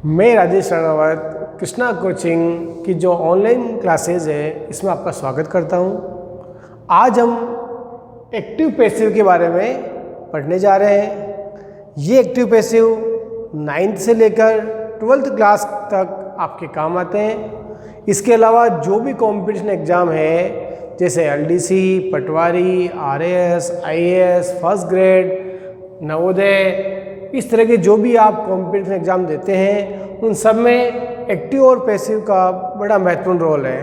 मैं राजेश राणावत कृष्णा कोचिंग की जो ऑनलाइन क्लासेज है इसमें आपका स्वागत करता हूं। आज हम एक्टिव पैसिव के बारे में पढ़ने जा रहे हैं। ये एक्टिव पैसिव 9th से लेकर 12th क्लास तक आपके काम आते हैं। इसके अलावा जो भी कंपटीशन एग्ज़ाम है जैसे LDC, पटवारी, RAS, IAS, first grade, Navodaya, इस तरह के जो भी आप कॉम्पिटिशन एग्ज़ाम देते हैं उन सब में एक्टिव और पैसिव का बड़ा महत्वपूर्ण रोल है।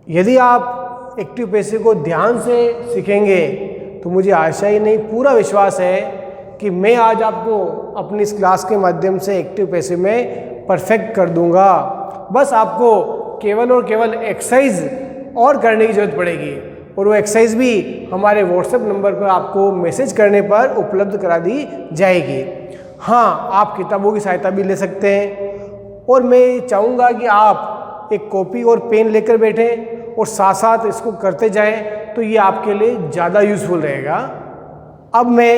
यदि आप एक्टिव पैसिव को ध्यान से सीखेंगे तो मुझे आशा ही नहीं पूरा विश्वास है कि मैं आज आपको अपनी इस क्लास के माध्यम से एक्टिव पैसिव में परफेक्ट कर दूंगा। बस आपको केवल और केवल एक्सरसाइज और करने की ज़रूरत पड़ेगी और वो एक्सरसाइज भी हमारे व्हाट्सएप नंबर पर आपको मैसेज करने पर उपलब्ध करा दी जाएगी। हाँ, आप किताबों की सहायता भी ले सकते हैं और मैं चाहूँगा कि आप एक कॉपी और पेन लेकर बैठें और साथ साथ इसको करते जाएं तो ये आपके लिए ज़्यादा यूज़फुल रहेगा। अब मैं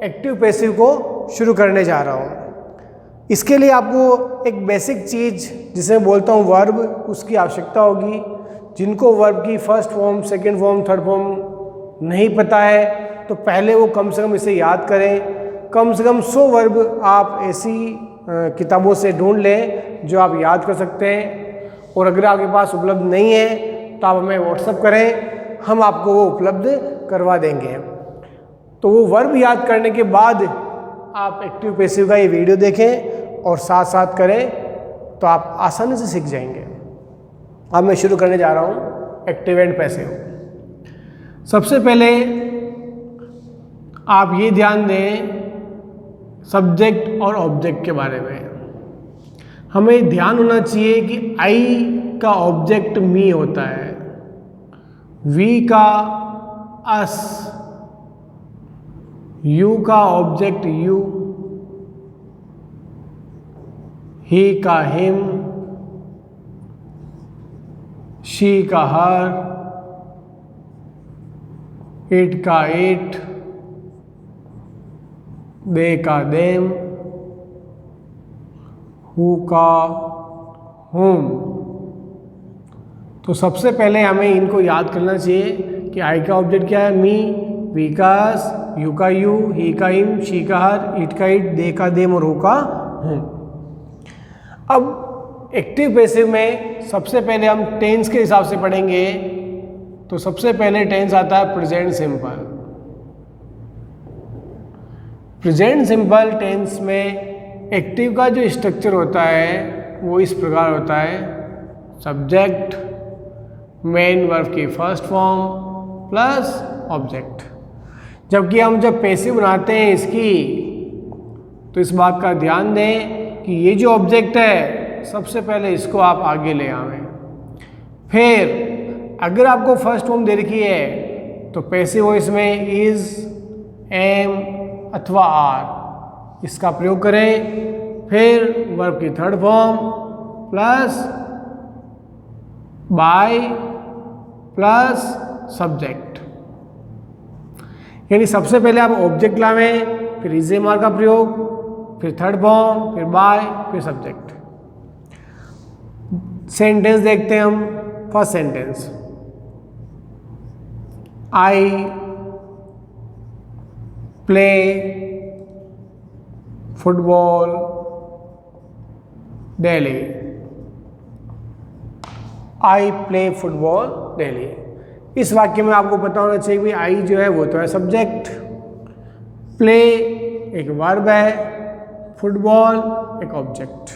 एक्टिव पैसिव को शुरू करने जा रहा हूँ। इसके लिए आपको एक बेसिक चीज़ जिसे मैं बोलता हूँ वर्ब, उसकी आवश्यकता होगी। जिनको वर्ब की first form, second form, third form नहीं पता है तो पहले वो कम से कम इसे याद करें। कम से कम 100 वर्ब आप ऐसी किताबों से ढूंढ लें जो आप याद कर सकते हैं और अगर आपके पास उपलब्ध नहीं है तो आप हमें व्हाट्सएप करें, हम आपको वो उपलब्ध करवा देंगे। तो वो वर्ब याद करने के बाद आप एक्टिव पैसिव का ये वीडियो देखें और साथ साथ करें तो आप आसानी से सीख जाएंगे। अब मैं शुरू करने जा रहा हूँ एक्टिव एंड पैसिव। सबसे पहले आप ये ध्यान दें सब्जेक्ट और ऑब्जेक्ट के बारे में। हमें ध्यान होना चाहिए कि I का ऑब्जेक्ट मी होता है, V का अस, U का ऑब्जेक्ट यू, ही का हिम, शी का हर, इट का इट, दे का देम, हु का होम। तो सबसे पहले हमें इनको याद करना चाहिए कि आई का ऑब्जेक्ट क्या है मी, वी का अस, यू का यू, ही का हिम, शी का हर, इट का इट, दे का देम और हु का होम। अब एक्टिव पैसिव में सबसे पहले हम टेंस के हिसाब से पढ़ेंगे। तो सबसे पहले टेंस आता है present simple. Present simple tense में एक्टिव का जो स्ट्रक्चर होता है वो इस प्रकार होता है, सब्जेक्ट, मेन वर्ब की फर्स्ट फॉर्म प्लस ऑब्जेक्ट। जबकि हम जब पैसिव बनाते हैं इसकी तो इस बात का ध्यान दें कि ये जो ऑब्जेक्ट है सबसे पहले इसको आप आगे ले आवें। फिर अगर आपको फर्स्ट फॉर्म दे रखी है तो पैसिव वॉइस में इज, एम अथवा आर इसका प्रयोग करें। फिर वर्ब की third form plus bye plus subject, यानी सबसे पहले आप ऑब्जेक्ट लावें, फिर इज, एम, आर का प्रयोग, फिर थर्ड फॉर्म, फिर बाय, फिर सब्जेक्ट। सेंटेंस देखते हैं हम। First sentence, I play football daily. I play football daily. इस वाक्य में आपको पता होना चाहिए कि आई जो है वो तो है सब्जेक्ट, प्ले एक वर्ब है, फुटबॉल एक ऑब्जेक्ट।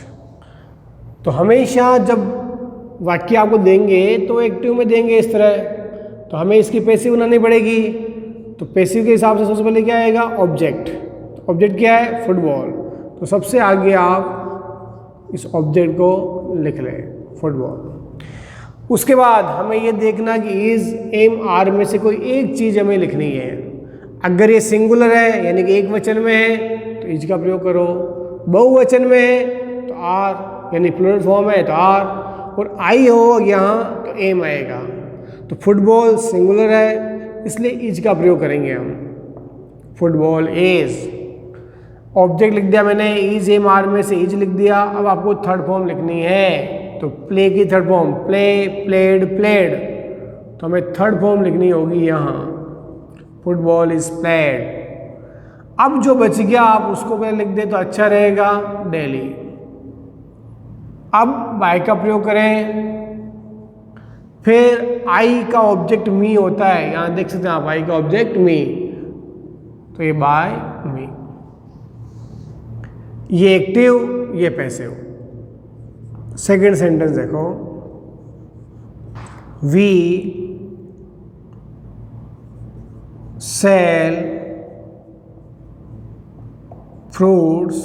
तो हमेशा जब वाक्य आपको देंगे तो एक्टिव में देंगे इस तरह, तो हमें इसकी पैसिव बनानी पड़ेगी। तो पैसिव के हिसाब से सबसे पहले क्या आएगा, ऑब्जेक्ट। तो ऑब्जेक्ट क्या है, फुटबॉल। तो सबसे आगे आप इस ऑब्जेक्ट को लिख लें, फुटबॉल। उसके बाद हमें ये देखना कि इज, एम, आर में से कोई एक चीज़ हमें लिखनी है। अगर ये सिंगुलर है यानी कि एक वचन में है तो इज का प्रयोग करो, बहुवचन में है तो आर यानी प्लूरल फॉर्म है तो आर, और आई हो यहाँ तो एम आएगा। तो फुटबॉल सिंगुलर है इसलिए इज का प्रयोग करेंगे हम, फुटबॉल इज। ऑब्जेक्ट लिख दिया मैंने, इज एम आर में से इज लिख दिया। अब आपको थर्ड फॉर्म लिखनी है, तो प्ले की third form play, played, played, तो हमें थर्ड फॉर्म लिखनी होगी यहाँ, फुटबॉल इज प्लेड। अब जो बच गया आप उसको पहले लिख दे तो अच्छा रहेगा, डेली। अब बाय का प्रयोग करें, फिर आई का ऑब्जेक्ट मी होता है, यहाँ देख सकते हैं आप, आई का ऑब्जेक्ट मी, तो ये बाय मी, ये एक्टिव, ये पैसिव। सेकंड सेंटेंस देखो, we sell fruits,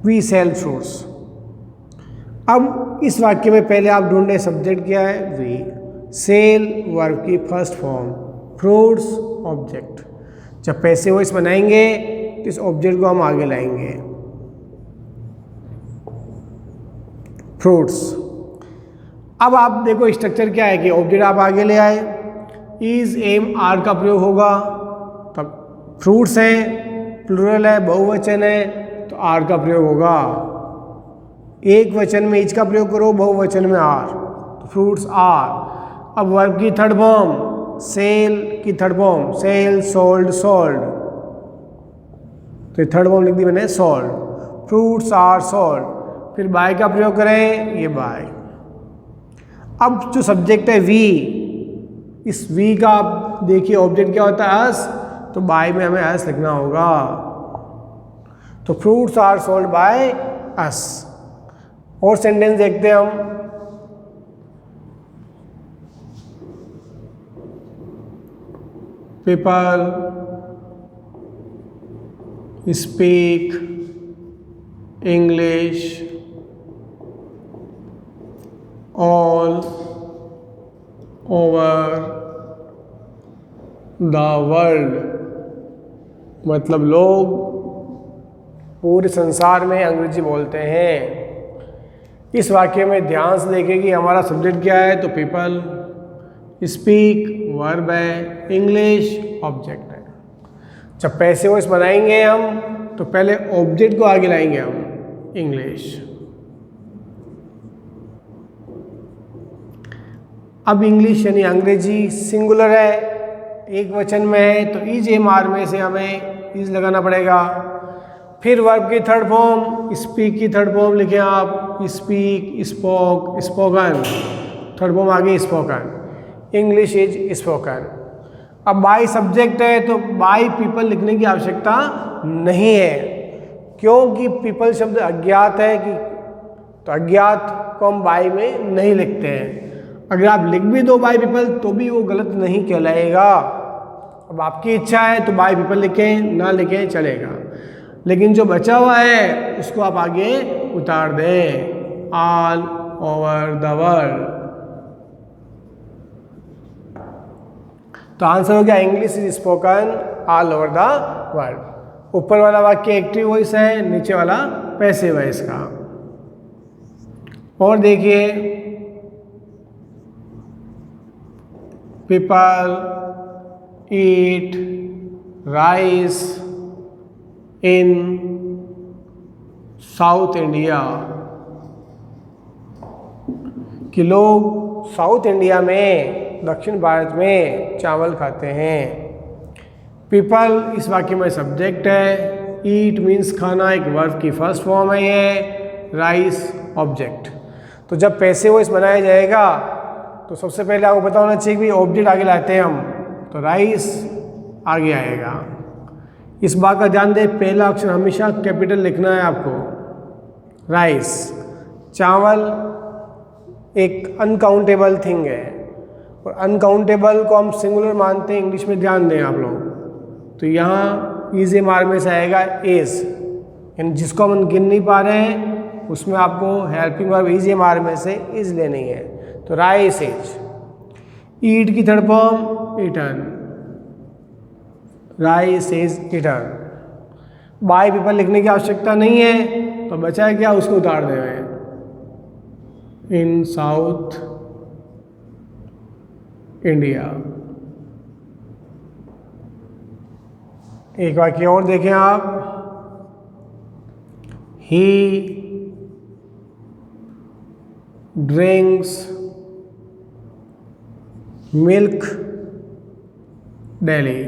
we sell fruits. अब इस वाक्य में पहले आप ढूंढे सब्जेक्ट क्या है, वी, सेल वर्ब की फर्स्ट फॉर्म, फ्रूट्स ऑब्जेक्ट। जब पैसिव वॉइस बनाएंगे तो इस ऑब्जेक्ट को हम आगे लाएंगे, फ्रूट्स। अब आप देखो स्ट्रक्चर क्या है कि ऑब्जेक्ट आप आगे ले आए, इज एम आर का प्रयोग होगा, तब फ्रूट्स हैं, प्लूरल है, बहुवचन है, तो आर का प्रयोग होगा। एक वचन में इज का प्रयोग करो, बहुवचन में आर, तो फ्रूट्स आर। अब वर्ब की थर्ड फॉर्म, सेल की third form, sell, sold, sold, तो थर्ड फॉर्म लिख दी मैंने, सोल्ड, फ्रूट्स आर सोल्ड। फिर बाय का प्रयोग करें, ये बाय। अब जो सब्जेक्ट है वी, इस वी का आप देखिए ऑब्जेक्ट क्या होता है, अस, तो बाय में हमें अस लिखना होगा, तो fruits are sold by us. और सेंटेंस देखते हैं हम, people speak English all over the world, मतलब लोग पूरे संसार में अंग्रेजी बोलते हैं। इस वाक्य में ध्यान से देखें कि हमारा सब्जेक्ट क्या है, तो पीपल, स्पीक वर्ब है, इंग्लिश ऑब्जेक्ट है। जब पैसिव वॉइस बनाएंगे हम तो पहले ऑब्जेक्ट को आगे लाएंगे हम, इंग्लिश। अब इंग्लिश यानी अंग्रेजी सिंगुलर है, एक वचन में है, तो इज एम आर में से हमें इज लगाना पड़ेगा। फिर वर्ब की थर्ड फॉर्म, स्पीक की थर्ड फॉर्म लिखें आप, speak, spoke, spoken, third form आगे स्पोकन, इंग्लिश इज स्पोकन। अब बाय सब्जेक्ट है तो बाय पीपल लिखने की आवश्यकता नहीं है, क्योंकि पीपल शब्द अज्ञात है कि, तो अज्ञात को हम बाय में नहीं लिखते हैं। अगर आप लिख भी दो बाय पीपल तो भी वो गलत नहीं कहलाएगा। अब आपकी इच्छा है तो बाय पीपल लिखें, ना लिखें चलेगा, लेकिन जो बचा हुआ है उसको आप आगे उतार दें, ऑल ओवर द वर्ल्ड। तो आंसर हो गया English is spoken all over the world. ऊपर वाला वाक्य एक्टिव वॉइस है, नीचे वाला पैसिव वॉइस का। और देखिए, पीपल ईट राइस इन साउथ इंडिया, कि लोग साउथ इंडिया में, दक्षिण भारत में चावल खाते हैं। पीपल इस वाक्य में सब्जेक्ट है, ईट मीन्स खाना, एक वर्ब की फर्स्ट फॉर्म है ये, राइस ऑब्जेक्ट। तो जब पैसिव वॉइस बनाया जाएगा तो सबसे पहले आपको पता होना चाहिए कि ऑब्जेक्ट आगे लाते हैं हम, तो राइस आगे आएगा। इस बात का ध्यान दें, पहला अक्षर हमेशा कैपिटल लिखना है आपको, राइस। चावल एक अनकाउंटेबल थिंग है, और अनकाउंटेबल को हम सिंगुलर मानते हैं, इंग्लिश में ध्यान दें आप लोग। तो यहाँ इज एम आर में से आएगा एज, यानी जिसको हम गिन नहीं पा रहे हैं उसमें आपको helping verb is am are में से इज लेनी है, तो राइस इज। ईट की third form eaten, rice is eaten. By people लिखने की आवश्यकता नहीं है, तो बचा है क्या, उसको उतार देंगे, इन साउथ इंडिया। एक वाक्य और देखें आप, he drinks milk daily.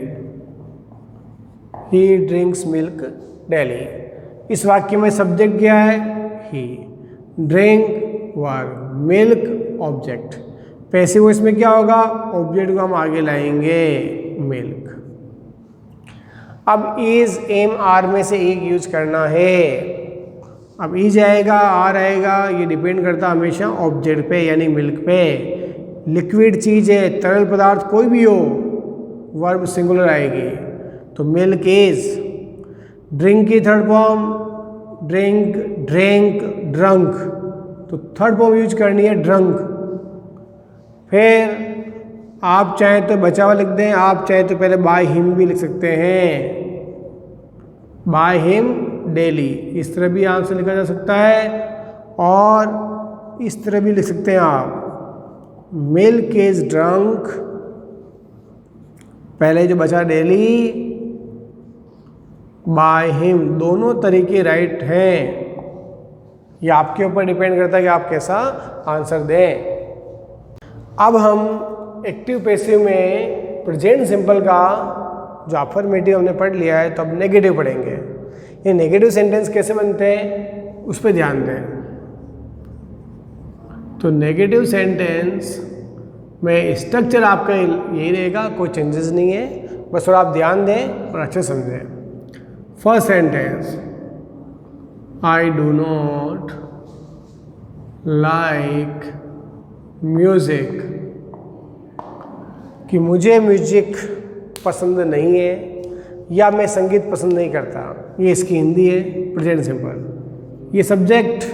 He drinks milk daily. इस वाक्य में सब्जेक्ट क्या है? He. Drink verb, milk object. Passive voice में क्या होगा? ऑब्जेक्ट को हम आगे लाएंगे, मिल्क। अब इज, एम, आर में से एक यूज करना है। अब इज आएगा, आर आएगा, ये डिपेंड करता है हमेशा ऑब्जेक्ट पे यानी मिल्क पे। लिक्विड चीज है, तरल पदार्थ कोई भी हो, वर्ब सिंगुलर आएगी, तो मिल्क इज। ड्रिंक की third form drink, drink, drunk, तो थर्ड फॉर्म यूज करनी है ड्रंक। फिर आप चाहे तो बचा हुआ लिख दें, आप चाहे तो पहले बाय हिम भी लिख सकते हैं, बाय हिम डेली। इस तरह भी आंसर लिखा जा सकता है और इस तरह भी लिख सकते हैं आप, मिल्क इज ड्रंक, पहले जो बचा डेली, बाय हिम। दोनों तरीके राइट हैं, ये आपके ऊपर डिपेंड करता है कि आप कैसा आंसर दें। अब हम एक्टिव पैसिव में प्रेजेंट सिंपल का जो अफर्मेटिव हमने पढ़ लिया है, तो अब नेगेटिव पढ़ेंगे। ये नेगेटिव सेंटेंस कैसे बनते हैं उस पर ध्यान दें। तो नेगेटिव सेंटेंस में स्ट्रक्चर आपका यही रहेगा, कोई चेंजेस नहीं है, बस थोड़ा आप ध्यान दें और अच्छे समझें। First sentence, I do not like music, कि मुझे म्यूजिक पसंद नहीं है या मैं संगीत पसंद नहीं करता, ये इसकी हिंदी है प्रेजेंट सिंपल। ये subject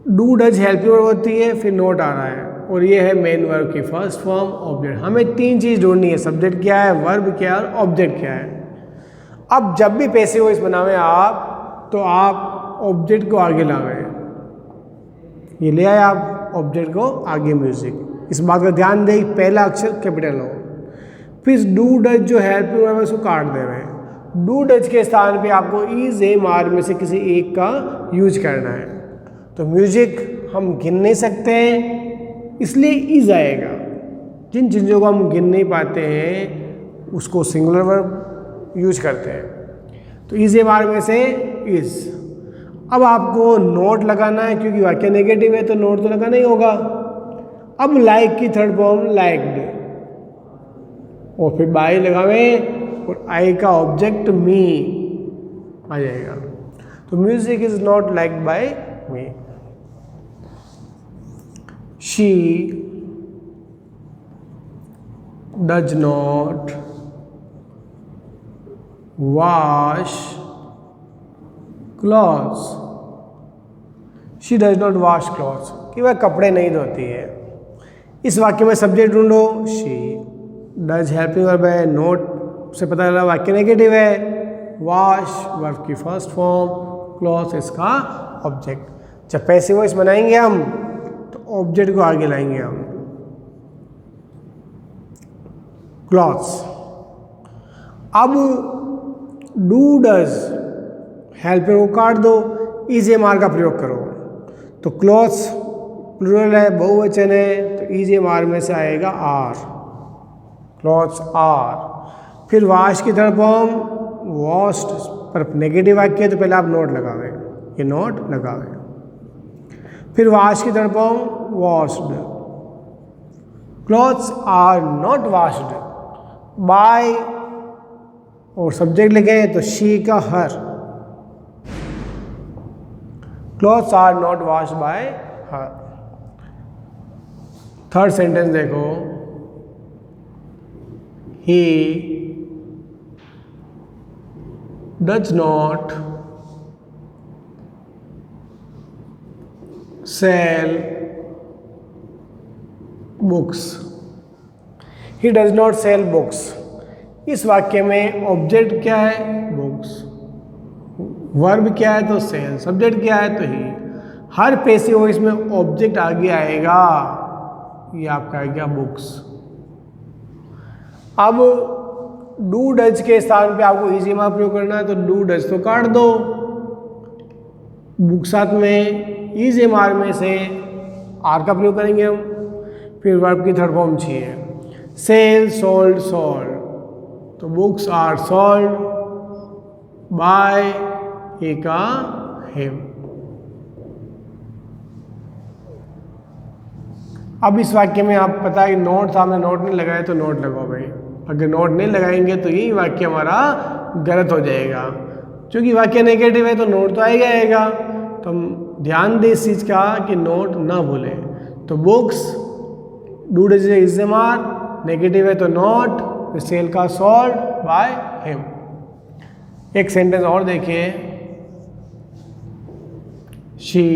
do does help you होती है, फिर नोट आ रहा है, और ये है मेन वर्ब की फर्स्ट फॉर्म ऑब्जेक्ट। हमें तीन चीज़ ढूंढनी है, सब्जेक्ट क्या है, वर्ब क्या है और ऑब्जेक्ट क्या है। अब जब भी पैसिव वॉइस बनावे आप, तो आप ऑब्जेक्ट को आगे लावे, ये ले आए आप ऑब्जेक्ट को आगे म्यूजिक। इस बात का ध्यान दें, पहला अक्षर कैपिटल हो। फिर डू डज जो हेल्प यू है उसको काट दे रहे हैं। डू डज के स्थान पे आपको इज, एम, आर में से किसी एक का यूज करना है। तो म्यूजिक हम गिन नहीं सकते हैं, इसलिए इज आएगा। जिन चीज़ों को हम गिन नहीं पाते हैं उसको सिंगुलर वर्ब यूज करते हैं। तो इज, एम, आर में से इज। अब आपको नोट लगाना है, क्योंकि वाक्य नेगेटिव है तो नोट तो लगाना ही होगा। अब लाइक की थर्ड फॉर्म लाइक्ड, और फिर बाय लगावे और आई का ऑब्जेक्ट मी आ जाएगा। तो music is not liked by me. She does not wash clothes, she does not wash clothes, कि वह कपड़े नहीं धोती है। इस वाक्य में सब्जेक्ट ढूंढो, शी। डज हेल्पिंग वर्ब है, नोट से पता चला वाक्य नेगेटिव है। वॉश वर्ब की फर्स्ट फॉर्म, क्लॉथ इसका ऑब्जेक्ट। जब पैसिव वॉइस बनाएंगे हम तो ऑब्जेक्ट को आगे लाएंगे हम, क्लॉथ्स। अब डू डज हेल्पिंग को काट दो, इज, एम, आर का प्रयोग करो। तो क्लॉथ्स प्लूरल है, बहुवचन है, तो इज, एम, आर में से आएगा आर, क्लॉथ्स आर। फिर वॉश की तरफ फॉर्म वॉश्ड, पर नेगेटिव वाक्य है तो पहले आप नोट लगावे, ये नोट लगावे। फिर वॉश की तरफ form washed, clothes are not washed by, और सब्जेक्ट लिखे तो शी का her, clothes are not washed by her. Third sentence देखो, he does not sell books, he does not sell books। इस वाक्य में ऑब्जेक्ट क्या है, बुक्स, वर्ब क्या है तो सेल, सब्जेक्ट क्या है तो ही। हर पैसिव वॉइस में ऑब्जेक्ट आगे आएगा, ये आपका आ गया बुक्स। अब डू डज के स्थान पे आपको इज, एम, आर प्रयोग करना है, तो डू डज तो काट दो, बुक साथ में इज एम आर में से आर का प्रयोग करेंगे हम। फिर वर्ब की थर्ड फॉर्म चाहिए, सेल, सोल्ड, सोल्ड। तो books are sold bye he का हिम। अब इस वाक्य में आप पता है नोट था, हमने नोट नहीं लगाया तो नोट लगाओ भाई। अगर नोट नहीं लगाएंगे तो यही वाक्य हमारा गलत हो जाएगा। क्योंकि वाक्य नेगेटिव है तो नोट तो आएगा आएगा। तो हम ध्यान दें इस चीज़ का कि नोट ना भूलें। तो books do is am are, negative है तो नॉट, सेल का सोल्ड बाय हिम। एक सेंटेंस और देखिए, she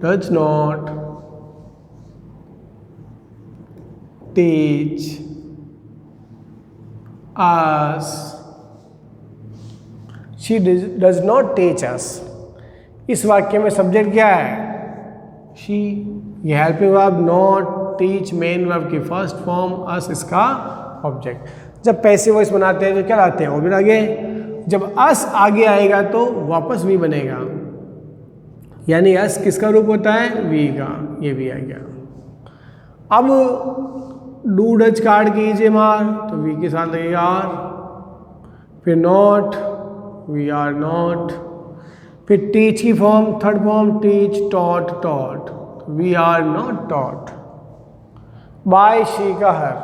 does not teach us, she does not teach us. इस वाक्य में सब्जेक्ट क्या है? शी। ये helping verb not, teach main verb की फर्स्ट फॉर्म, अस इसका ऑब्जेक्ट। जब पैसिव वॉइस बनाते हैं तो क्या लाते हैं? ऑब्जेक्ट आगे। जब अस आगे आएगा तो वापस वी बनेगा, यानी अस किसका रूप होता है? वी का। ये भी आ गया। अब डू डज कार्ड कीजिए मार, तो वी के साथ लगेगा आर। फिर नॉट, वी आर नॉट। फिर टीच की form third form, teach, taught, taught, we are not taught. By she का her,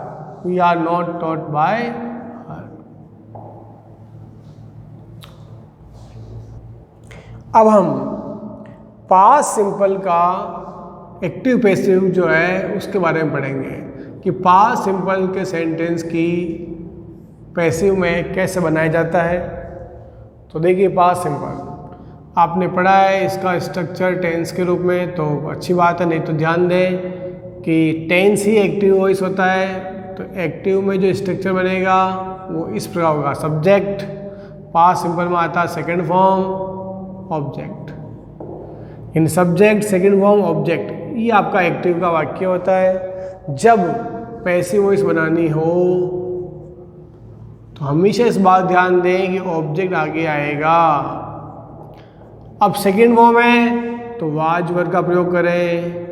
we are not taught by her. अब हम पास्ट सिंपल का एक्टिव पैसिव जो है उसके बारे में पढ़ेंगे कि पास्ट सिंपल के सेंटेंस की पैसिव में कैसे बनाया जाता है। तो देखिए, पास्ट सिंपल आपने पढ़ा है, इसका स्ट्रक्चर टेंस के रूप में, तो अच्छी बात है। नहीं तो ध्यान दें कि टेंस ही एक्टिव वॉइस होता है। तो एक्टिव में जो स्ट्रक्चर बनेगा वो इस प्रकार होगा, सब्जेक्ट, पास्ट सिंपल में आता है सेकंड फॉर्म, ऑब्जेक्ट। इन सब्जेक्ट, सेकंड फॉर्म, ऑब्जेक्ट, ये आपका एक्टिव का वाक्य होता है। जब पैसिव वॉइस बनानी हो तो हमेशा इस बात ध्यान दें कि ऑब्जेक्ट आगे आएगा। अब सेकंड फॉर्म है तो वाज वर्ब का प्रयोग करें,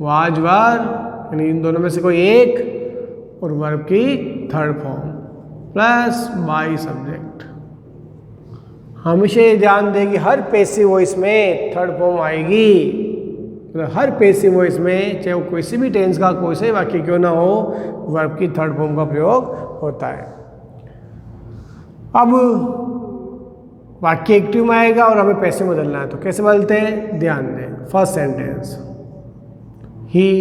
वाज वर्ब, यानी इन दोनों में से कोई एक, और वर्ब की third form plus by subject. हमेशा ये ध्यान दें कि हर पैसिव वॉइस में थर्ड फॉर्म आएगी। मतलब हर पैसिव वॉइस में, चाहे वो कोई सी भी टेंस का कोई से वाक्य क्यों ना हो, वर्ब की थर्ड फॉर्म का प्रयोग होता है। अब वाक्य एक्टिव में आएगा और हमें पैसिव में बदलना है, तो कैसे बदलते हैं? ध्यान दें। First sentence, he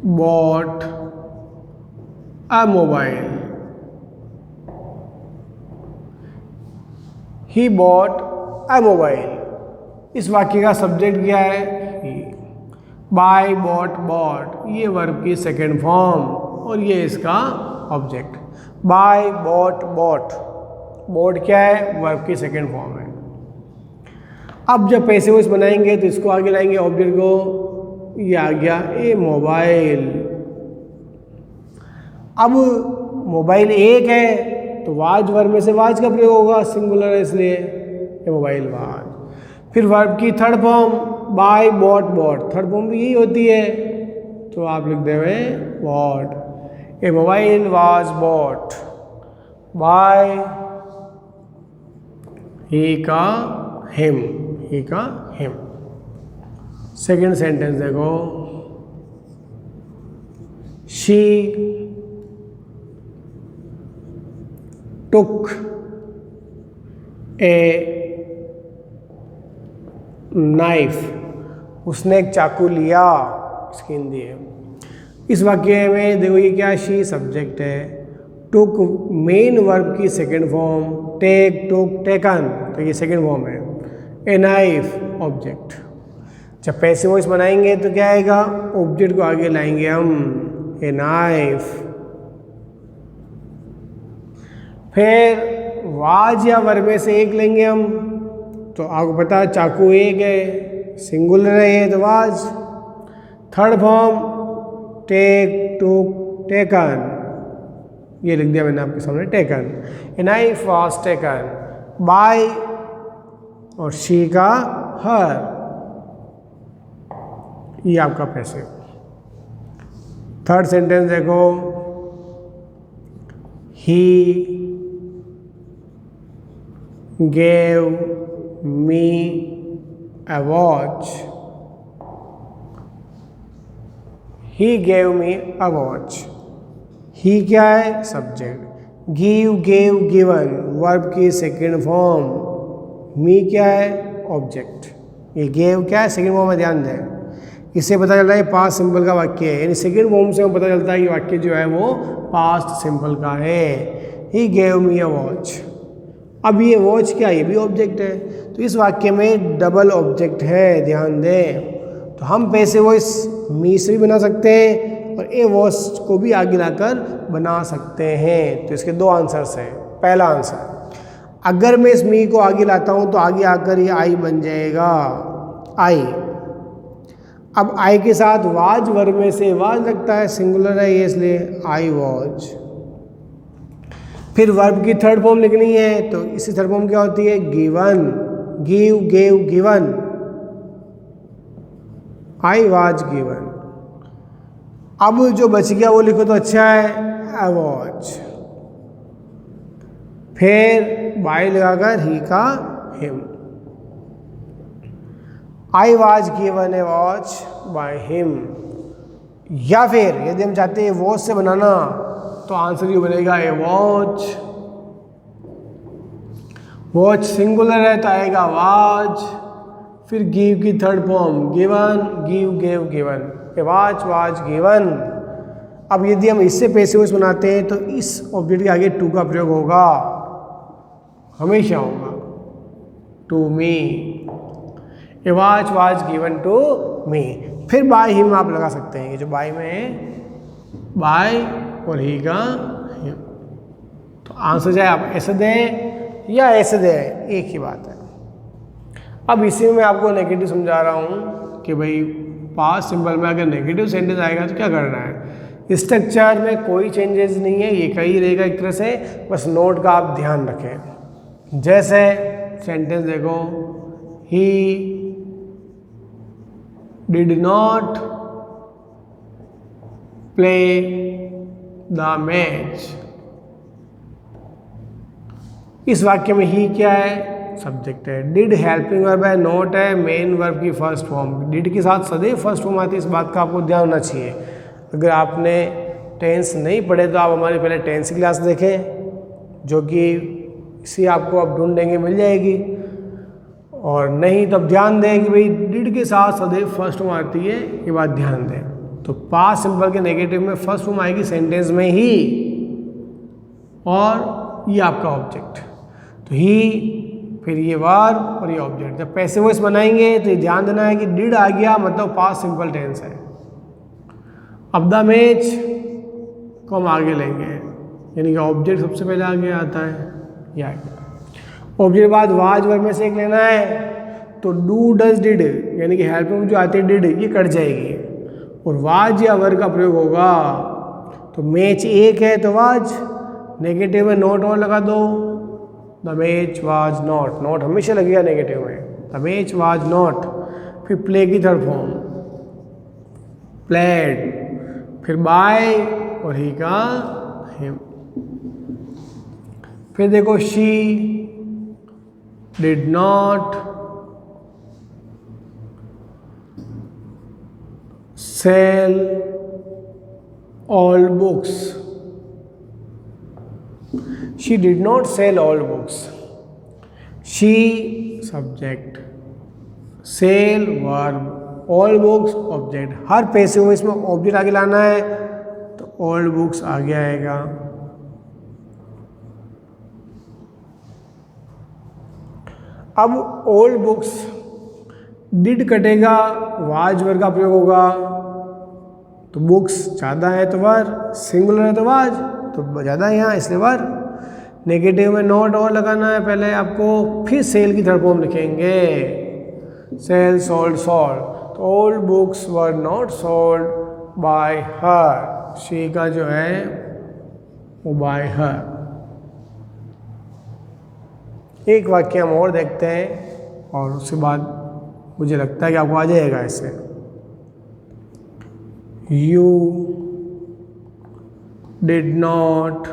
bought a mobile, he bought a mobile. इस वाक्य का सब्जेक्ट क्या है? ही। बाय, बॉट, बॉट, ये वर्ब की सेकेंड फॉर्म और ये इसका object. Buy, bought, bought, bought क्या है? वर्ब की सेकेंड फॉर्म है। अब जब पैसिव वॉइस बनाएंगे तो इसको आगे लाएंगे ऑब्जेक्ट को, ये आ गया ए मोबाइल। अब मोबाइल एक है तो वाज वर्ब में से वाज का प्रयोग होगा, सिंगुलर है इसलिए ए मोबाइल वाज। फिर वर्ब की third form, buy, bought, bought, third form भी यही होती है, तो आप लिख देंगे bought. A mobile was bought by he का हिम, ही का हिम। सेकेंड सेंटेंस देखो, शी टुक ए नाइफ, उसने एक चाकू लिया, इसकी हिंदी है। इस वाक्य में देखो ये क्या, शी सब्जेक्ट है, टुक मेन वर्ब की second form, take, took, taken, तो ये सेकेंड फॉर्म है। A knife object. जब पैसिव वॉइस बनाएंगे तो क्या आएगा? ऑब्जेक्ट को आगे लाएंगे हम, ए नाइफ। फिर वाज या वर्ब में से एक लेंगे हम, तो आपको पता है चाकू एक है, सिंगुलर है तो was. Third form take, took, taken, ये लिख दिया मैंने आपके सामने taken. A knife was taken by और शी का हर, ये आपका पैसिव। थर्ड सेंटेंस देखो, ही gave me a watch, he gave me a watch। ही क्या है? Subject. Give, gave, given verb की सेकेंड फॉर्म। मी क्या है? ऑब्जेक्ट। ये गेव क्या है? सेकेंड फॉर्म में ध्यान दें। इससे पता चल रहा है पास्ट सिंपल का वाक्य है, यानी सेकेंड फॉर्म से हमें पता चलता है कि वाक्य जो है वो पास्ट सिंपल का है। He gave me a watch. अब ये वॉच क्या है? ये भी ऑब्जेक्ट है, तो इस वाक्य में डबल ऑब्जेक्ट है, ध्यान दें। तो हम पैसिव वॉइस मी से भी बना सकते हैं और ए वॉच को भी आगे लाकर बना सकते हैं। तो इसके दो आंसर्स हैं। पहला आंसर, अगर मैं इस मी को आगे लाता हूं तो आगे आकर ये आई बन जाएगा, आई। अब आई के साथ वाज वर्ब में से वाज लगता है, सिंगुलर है ये, इसलिए आई वॉज। फिर वर्ब की थर्ड फॉर्म लिखनी है, तो इसी थर्ड फॉर्म क्या होती है? Given. Give, gave, given, I was given. अब जो बच गया वो लिखो तो अच्छा है, आई वॉच। फिर बाय लगाकर ही का him. I was given A watch by him. या फिर यदि हम चाहते हैं वॉच से बनाना तो आंसर ये बनेगा ए वॉच। वॉच सिंगुलर है तो आएगा वाज। फिर गिव की third form given, give, gave, given, A watch was given. अब यदि हम इससे पैसिव वॉइस बनाते हैं तो इस ऑब्जेक्ट के आगे टू का प्रयोग होगा, हमेशा होगा, to me. A watch was given to me. फिर बाय हिम आप लगा सकते हैं, ये जो बाय में है, बाय और ही का हिम। तो आंसर चाहे आप ऐसे दें या ऐसे दें, एक ही बात है। अब इसी में मैं आपको नेगेटिव समझा रहा हूँ कि भाई पास्ट सिंबल में अगर नेगेटिव सेंटेंस आएगा तो क्या करना है। स्ट्रक्चर में कोई चेंजेस नहीं है, ये कहीं रहेगा एक तरह से, बस नोट का आप ध्यान रखें। जैसे सेंटेंस देखो, he did not play the match. इस वाक्य में ही क्या है? सब्जेक्ट है। डिड हेल्पिंग वर्ब है, नॉट है मेन वर्ब की फर्स्ट फॉर्म। डिड के साथ सदैव फर्स्ट फॉर्म आती है, इस बात का आपको ध्यान होना चाहिए। अगर आपने टेंस नहीं पढ़े तो आप हमारी पहले टेंस की क्लास देखें, जो कि इसी आपको आप ढूंढेंगे मिल जाएगी। और नहीं तो अब ध्यान दें कि भाई डिड के साथ सदैव फर्स्ट फॉर्म आती है, ये बात ध्यान दें। तो पास्ट सिंपल के नेगेटिव में फर्स्ट फॉर्म आएगी सेंटेंस में ही, और ये आपका ऑब्जेक्ट। तो ही, फिर ये वर्ब और ये ऑब्जेक्ट। जब पैसिव वॉइस बनाएंगे तो ये ध्यान देना है कि डिड आ गया मतलब पास्ट सिंपल टेंस है। अब द मैच को हम आगे लेंगे, यानी कि ऑब्जेक्ट सबसे पहले आगे आता है, ये आगे। ऑब्जेक्ट बाद वाज वर्ब में से एक लेना है, तो डू, डज, डिड, यानी कि हेल्प में जो आती है डिड, ये कट जाएगी और वाज या वर्ब का प्रयोग होगा। तो मैच एक है तो वाज, नेगेटिव में नॉट और लगा दो, the match was not. Not हमेशा लगेगा नेगेटिव में, द मैच वाज नॉट। फिर प्ले की थर्ड फॉर्म प्लेड, फिर बाय और ही का हिम। फिर देखो she did not sell all books. She did not sell all books. She subject, sell verb, all books object। Her passive voice में object आगे लाना है तो all books आगे आएगा। अब all books डिड कटेगा, वाज वर्ब का प्रयोग होगा, तो बुक्स ज़्यादा है तो वर, सिंगुलर है तो वाज, तो ज़्यादा है यहाँ इसलिए वर। नेगेटिव में नॉट और लगाना है पहले आपको, फिर सेल की थर्ड फॉर्म लिखेंगे, सेल, सोल्ड, सॉल्ड। तो all books were not sold by her. She का जो है और बाय हर। एक वाक्य हम और देखते हैं और उसके बाद मुझे लगता है कि आपको आ जाएगा ऐसे। You did not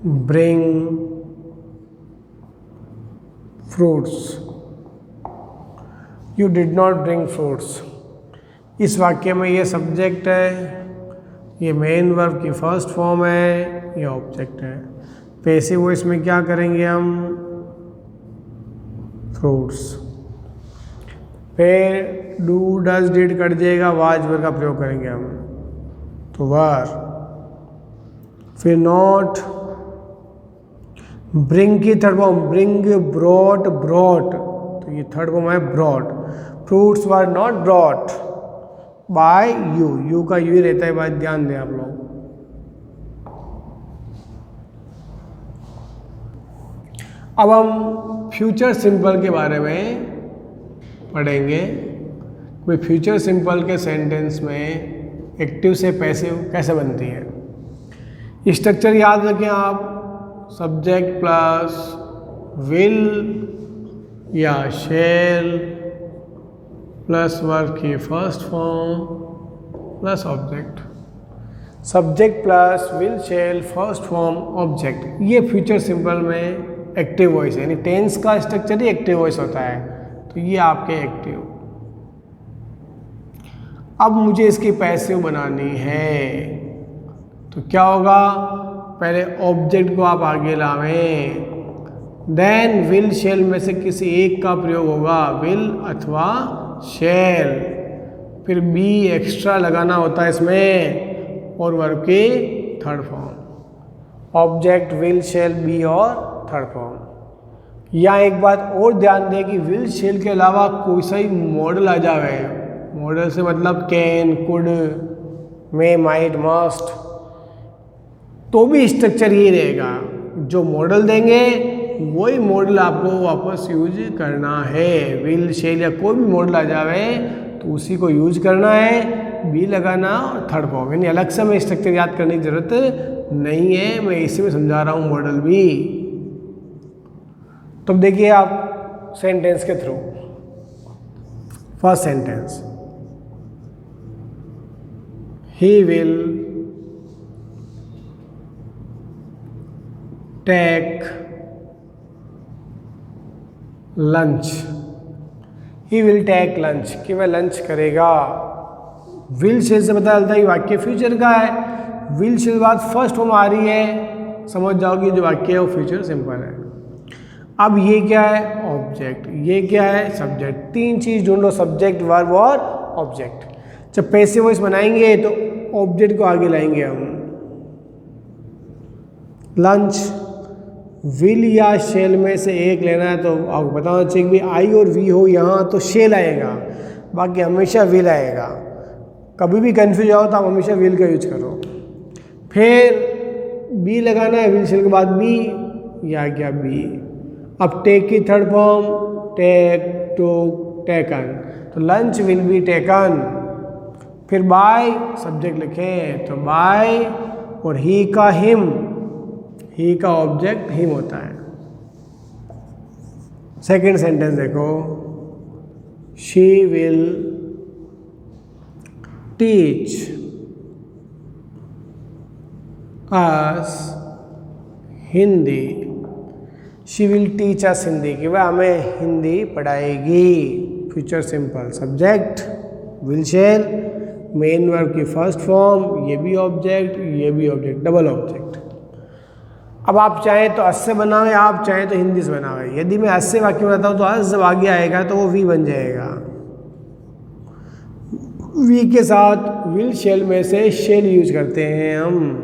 bring fruits. You did not bring fruits. इस वाक्य में ये सब्जेक्ट है, ये मेन वर्ब की फर्स्ट फॉर्म है, ये ऑब्जेक्ट है। पैसिव वॉइस में क्या करेंगे हम? फ्रूट्स। फिर डू डज डिड कट जाएगा, वाज वर का प्रयोग करेंगे हम, तो वर। फिर नॉट, ब्रिंग की third form bring, brought, brought, तो ये थर्ड फॉर्म है brought. Fruits were not brought by you, you का यू ही रहता है, बात ध्यान दें आप लोग। अब हम फ्यूचर सिंपल के बारे में पढ़ेंगे। भाई फ्यूचर सिंपल के सेंटेंस में एक्टिव से पैसिव कैसे बनती है। स्ट्रक्चर याद रखें आप, सब्जेक्ट प्लस विल या शैल प्लस वर्ब की first form plus object. Subject plus will shell first form object, ये फ्यूचर सिंपल में एक्टिव वॉइस है, यानी टेंस का स्ट्रक्चर ही एक्टिव वॉइस होता है, तो ये आपके एक्टिव। अब मुझे इसकी पैसिव बनानी है, तो क्या होगा? पहले ऑब्जेक्ट को आप आगे लावें, देन विल शैल में से किसी एक का प्रयोग होगा, विल अथवा शैल। फिर बी एक्स्ट्रा लगाना होता है इसमें, और वर्ब की third form. Object will shall be और थर्ड फॉर्म। यहाँ एक बात और ध्यान दें कि विल शैल के अलावा कोई सा ही मॉडल आ जावे, मॉडल से मतलब can, could, may, might, must, तो भी स्ट्रक्चर ही रहेगा। जो मॉडल देंगे वही मॉडल आपको वापस यूज करना है। विल शैल या कोई भी मॉडल आ जावे तो उसी को यूज करना है, बी लगाना और थर्ड फॉर्म, यानी अलग से हमें स्ट्रक्चर याद करने की जरूरत नहीं है, मैं इसी में समझा रहा हूँ मॉडल भी। तो देखिए आप सेंटेंस के through. First sentence, he will take lunch. He will take lunch, कि वह लंच करेगा। विल शैल से पता चलता है कि वाक्य फ्यूचर का है। विल शैल बाद फर्स्ट फॉर्म आ रही है, समझ जाओगे जो वाक्य है वो फ्यूचर सिंपल है। अब ये क्या है? ऑब्जेक्ट। ये क्या है? सब्जेक्ट। तीन चीज ढूंढो, सब्जेक्ट, वर्ब और ऑब्जेक्ट। जब पैसिव वॉइस बनाएंगे तो ऑब्जेक्ट को आगे लाएंगे हम। लंच, विल या शेल में से एक लेना है, तो आपको बताना चाहिए कि आई और वी हो यहाँ तो शेल आएगा, बाकी हमेशा विल आएगा। कभी भी कंफ्यूज हो तो आप हमेशा विल का यूज करो। फिर बी लगाना है, विल शेल के बाद बी, या क्या बी। अब टेक की third form, take, took, taken, तो लंच विल बी टेकन। फिर बाय, सब्जेक्ट लिखें तो बाय, और ही का हिम, ही का ऑब्जेक्ट हिम होता है। सेकेंड सेंटेंस देखो, she will teach us Hindi. She will teach us Hindi, कि वह हमें हिंदी पढ़ाएगी। Future simple, subject will shall, main verb की फर्स्ट फॉर्म, ये भी ऑब्जेक्ट, ये भी ऑब्जेक्ट, डबल ऑब्जेक्ट। अब आप चाहें तो अस से बनावें, आप चाहें तो हिंदी से बनावें। यदि मैं अस से वाक्य बनाता हूँ तो अस जब आगे आएगा तो वो वी बन जाएगा। वी के साथ विल शैल में से शैल यूज करते हैं हम।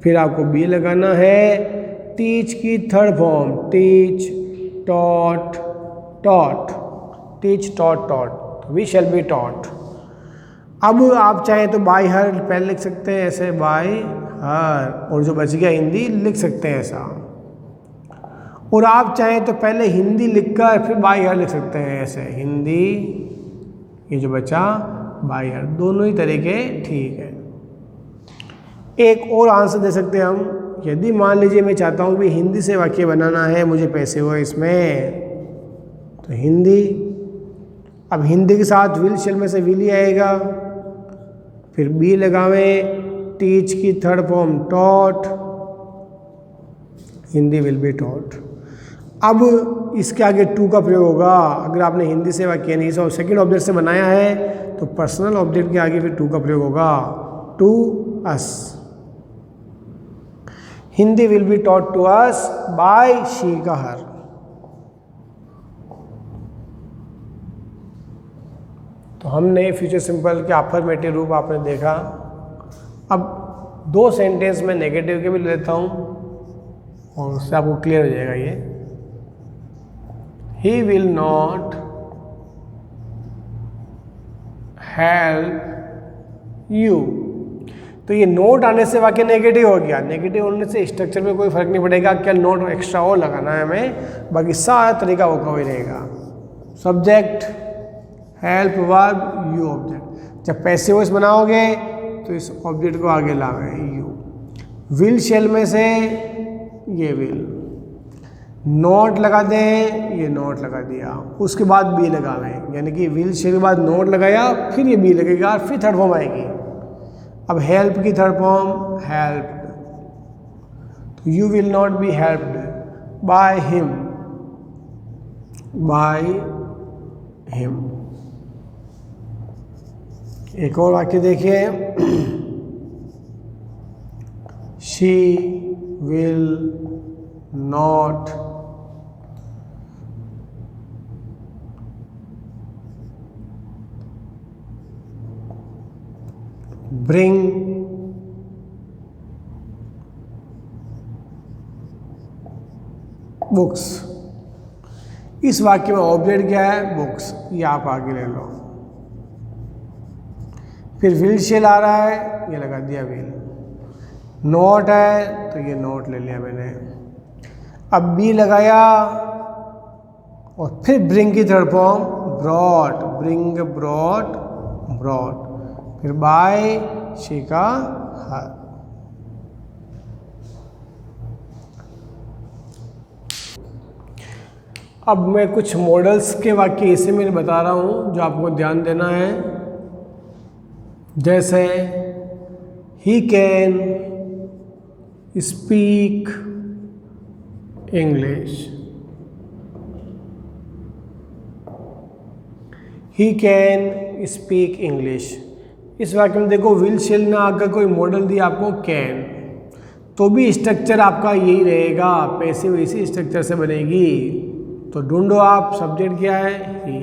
फिर आपको बी लगाना है, टीच की third form, teach, taught, taught, teach, taught, taught, we shall be taught. अब आप चाहें तो बाय हर पहले लिख सकते हैं ऐसे, बाय हर, और जो बच गया हिंदी लिख सकते हैं ऐसा। और आप चाहें तो पहले हिंदी लिखकर फिर बाय हर लिख सकते हैं ऐसे, हिंदी, ये जो बचा बाय हर, दोनों ही तरीके ठीक है। एक और आंसर दे सकते हैं हम, यदि मान लीजिए मैं चाहता हूँ कि हिंदी से वाक्य बनाना है, मुझे पैसे हुए इसमें, तो हिंदी, अब हिंदी के साथ विल शेल में से विल ही आएगा, फिर बी लगावें, टीच की third form taught, Hindi will be taught. अब इसके आगे टू का प्रयोग होगा। अगर आपने हिंदी से वाक्य नहीं सो सेकेंड ऑब्जेक्ट से बनाया है तो पर्सनल ऑब्जेक्ट के आगे फिर टू का प्रयोग होगा, to us. Hindi will be taught to us by she का हर। तो हमने फ्यूचर सिंपल के अफर्मेटिव रूप आपने देखा। अब दो सेंटेंस में नेगेटिव के भी लेता हूं और उससे आपको क्लियर हो जाएगा ये। He will not help you, तो ये नोट आने से वाक्य नेगेटिव हो गया। नेगेटिव होने से स्ट्रक्चर में कोई फर्क नहीं पड़ेगा, क्या नोट एक्स्ट्रा और लगाना है हमें, बाकी सारा तरीका वो कवर रहेगा। Subject, help verb, you object. जब पैसिव वॉइस बनाओगे तो इस ऑब्जेक्ट को आगे लावे यू। विल शेल में से ये विल, नोट लगा दें, ये नोट लगा दिया, उसके बाद बी लगावें, यानी कि विल शेल के बाद नोट लगाया, फिर ये बी लगेगा, फिर थर्ड फॉर्म आएगी। अब हेल्प की थर्ड फॉर्म हेल्प्ड, तो you will not be helped bye him, bye him. एक और वाक्य देखिए, she will not bring books. इस वाक्य में ऑब्जेक्ट क्या है, बुक्स, ये आप आगे ले लो। फिर विल शेल आ रहा है, ये लगा दिया विल। नोट है तो ये नोट ले लिया मैंने। अब बी लगाया और फिर ब्रिंग की third form brought, bring brought, brought, फिर बाय शी का हर। अब मैं कुछ मॉडल्स के वाक्य इसे मैं बता रहा हूं जो आपको ध्यान देना है। जैसे he can speak English, he can speak English. इस वाक्य में देखो विल शेल ने आकर कोई मॉडल दिया आपको कैन, तो भी स्ट्रक्चर आपका यही रहेगा, पैसिव इसी स्ट्रक्चर से बनेगी। तो ढूंढो आप, सब्जेक्ट क्या है ही,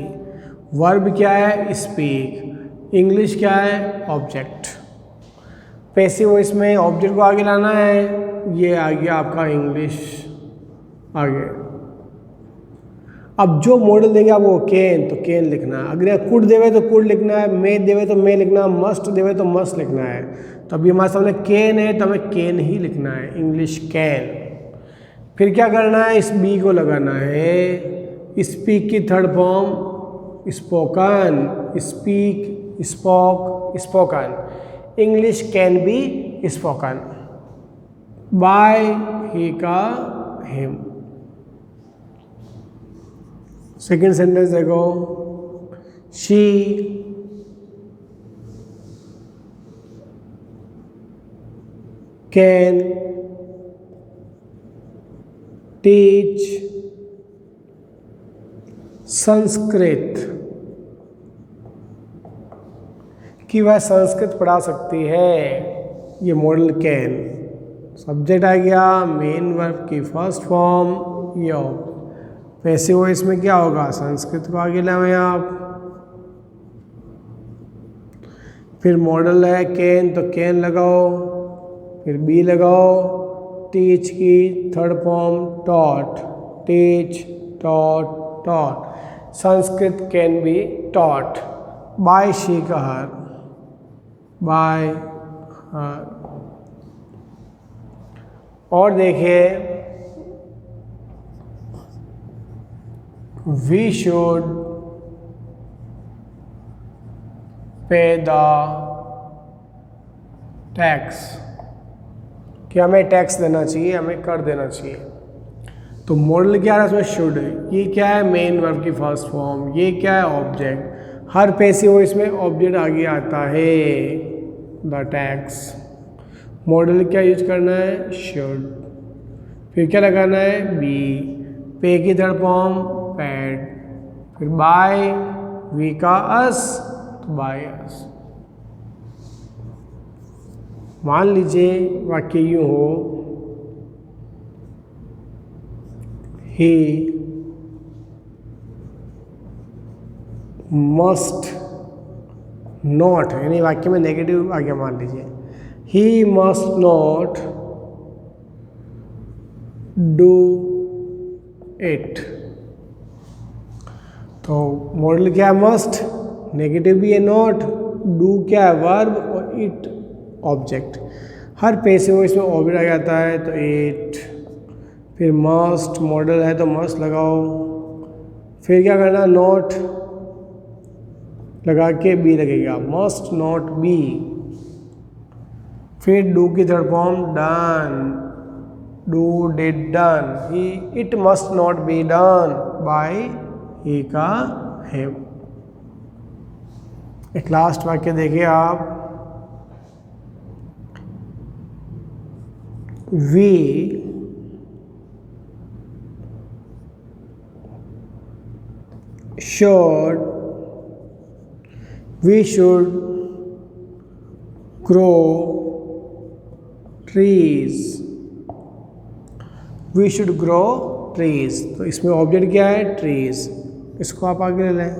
वर्ब क्या है स्पीक, इंग्लिश क्या है ऑब्जेक्ट। पैसिव वॉइस में ऑब्जेक्ट को आगे लाना है, ये आ गया आपका इंग्लिश आगे। अब जो मॉडल देंगे आपको कैन, तो कैन लिखना है। अगर कुड देवे तो कुड लिखना है, मे देवे तो मे लिखना है, मस्ट देवे तो मस्ट लिखना है। तो अभी हमारे सामने कैन है तो हमें कैन ही लिखना है, इंग्लिश कैन। फिर क्या करना है, इस बी को लगाना है। स्पीक की third form spoken, speak, spoke, spoken. English can be spoken by he का हिम। सेकेंड सेंटेंस देखो, शी कैन टीच संस्कृत, कि वह संस्कृत पढ़ा सकती है। ये मॉडल कैन, सब्जेक्ट आ गया, मेन वर्ब की फर्स्ट फॉर्म यो। पैसिव वॉइस में क्या होगा, संस्कृत को आगे लाएं आप। फिर मॉडल है कैन, तो कैन लगाओ, फिर बी लगाओ। टीच की third form taught, teach, taught, taught. Sanskrit can be taught by she का हर, बाय हर। और देखिए, we should pay the tax, कि हमें टैक्स देना चाहिए, हमें कर देना चाहिए। तो मॉडल क्या है इसमें, शुड। ये क्या है, मेन वर्ब की फर्स्ट फॉर्म। ये क्या है, ऑब्जेक्ट। हर पैसिव वॉइस में ऑब्जेक्ट आगे आता है, द टैक्स। मॉडल क्या यूज करना है, शुड। फिर क्या लगाना है, बी। पे की थर्ड फॉर्म पैड, फिर बाय, वी का अस, तो बाय अस। मान लीजिए वाक्य यूं हो, ही मस्ट नॉट, यानी वाक्य में नेगेटिव आ गया, मान लीजिए he must not do it. तो मॉडल क्या है, मस्ट, नेगेटिव भी है नॉट, डू क्या है वर्ब, और it object. Her passive voice में ऑब्जेक्ट आ जाता है, तो इट। फिर मस्ट, मॉडल है तो मस्ट लगाओ। फिर क्या करना, नॉट लगा के बी लगेगा, मस्ट नॉट बी। फिर डू की third form done, do did done. He, it must not be done by he का हिम। एक लास्ट वाक्य देखिए आप, we should grow trees, we should grow trees। तो इसमें ऑब्जेक्ट क्या है, ट्रीज। इसको आप आगे ले लें।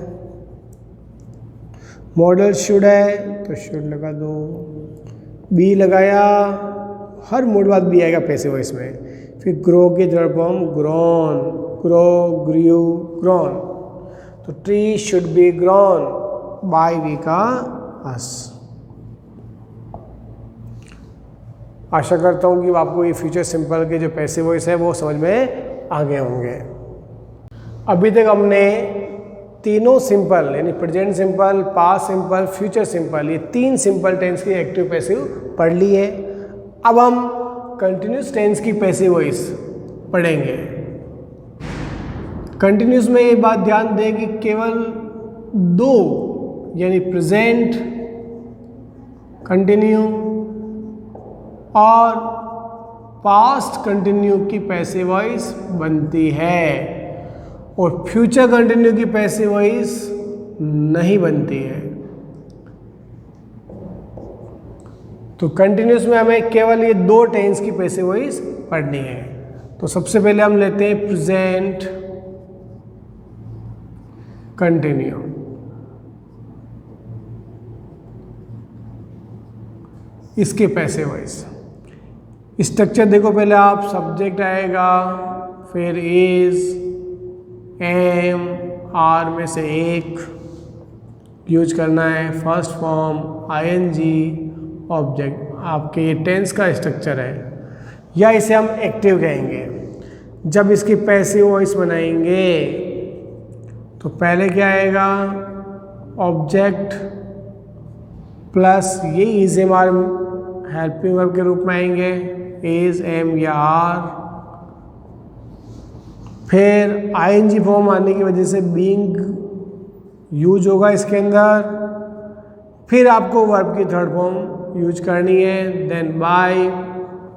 मॉडल शुड है तो शुड लगा दो, बी लगाया, हर मोड बाद बी आएगा पैसिव वॉइस में। फिर ग्रो की third form grown, grow, grew, grown. तो tree should be grown by we का अस। आशा करता हूँ कि आपको ये फ्यूचर सिंपल के जो पैसिव वॉइस है वो समझ में आ गए होंगे। अभी तक हमने तीनों सिंपल यानी present simple, past simple, future simple, ये तीन सिंपल टेंस की एक्टिव पैसिव पढ़ ली है। अब हम कंटिन्यूस टेंस की पैसिव वॉइस पढ़ेंगे। कंटिन्यूस में ये बात ध्यान दें कि केवल दो यानी प्रेजेंट कंटिन्यू और पास्ट कंटिन्यू की पैसिव वॉइस बनती है और फ्यूचर कंटिन्यू की पैसिव वॉइस नहीं बनती है। तो कंटिन्यूस में हमें केवल ये दो टेंस की पैसिव वॉइस पढ़नी है। तो सबसे पहले हम लेते हैं प्रेजेंट कंटिन्यू। इसके पैसिव वॉइस स्ट्रक्चर देखो, पहले आप सब्जेक्ट आएगा, फिर इज, एम, आर में से एक यूज करना है, फर्स्ट फॉर्म, आईएनजी, ऑब्जेक्ट। आपके ये टेंस का स्ट्रक्चर है, या इसे हम एक्टिव कहेंगे। जब इसकी पैसिव वॉइस बनाएंगे तो पहले क्या आएगा, ऑब्जेक्ट प्लस ये is am are helping verb के रूप में आएंगे, इज, एम या आर। फिर आईएनजी फॉर्म आने की वजह से बीइंग यूज होगा इसके अंदर। फिर आपको वर्ब की थर्ड फॉर्म यूज करनी है, देन बाय,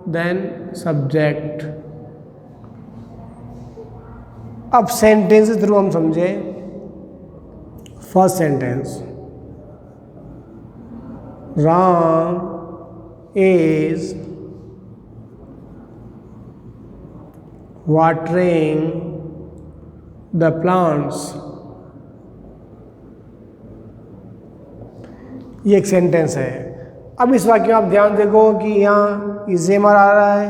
देन सब्जेक्ट। अब सेंटेंस के थ्रू हम समझे। First sentence, Ram is watering the plants। ये एक सेंटेंस है। अब इस वाक्य में आप ध्यान देखो कि यहाँ इजेमर आ रहा है,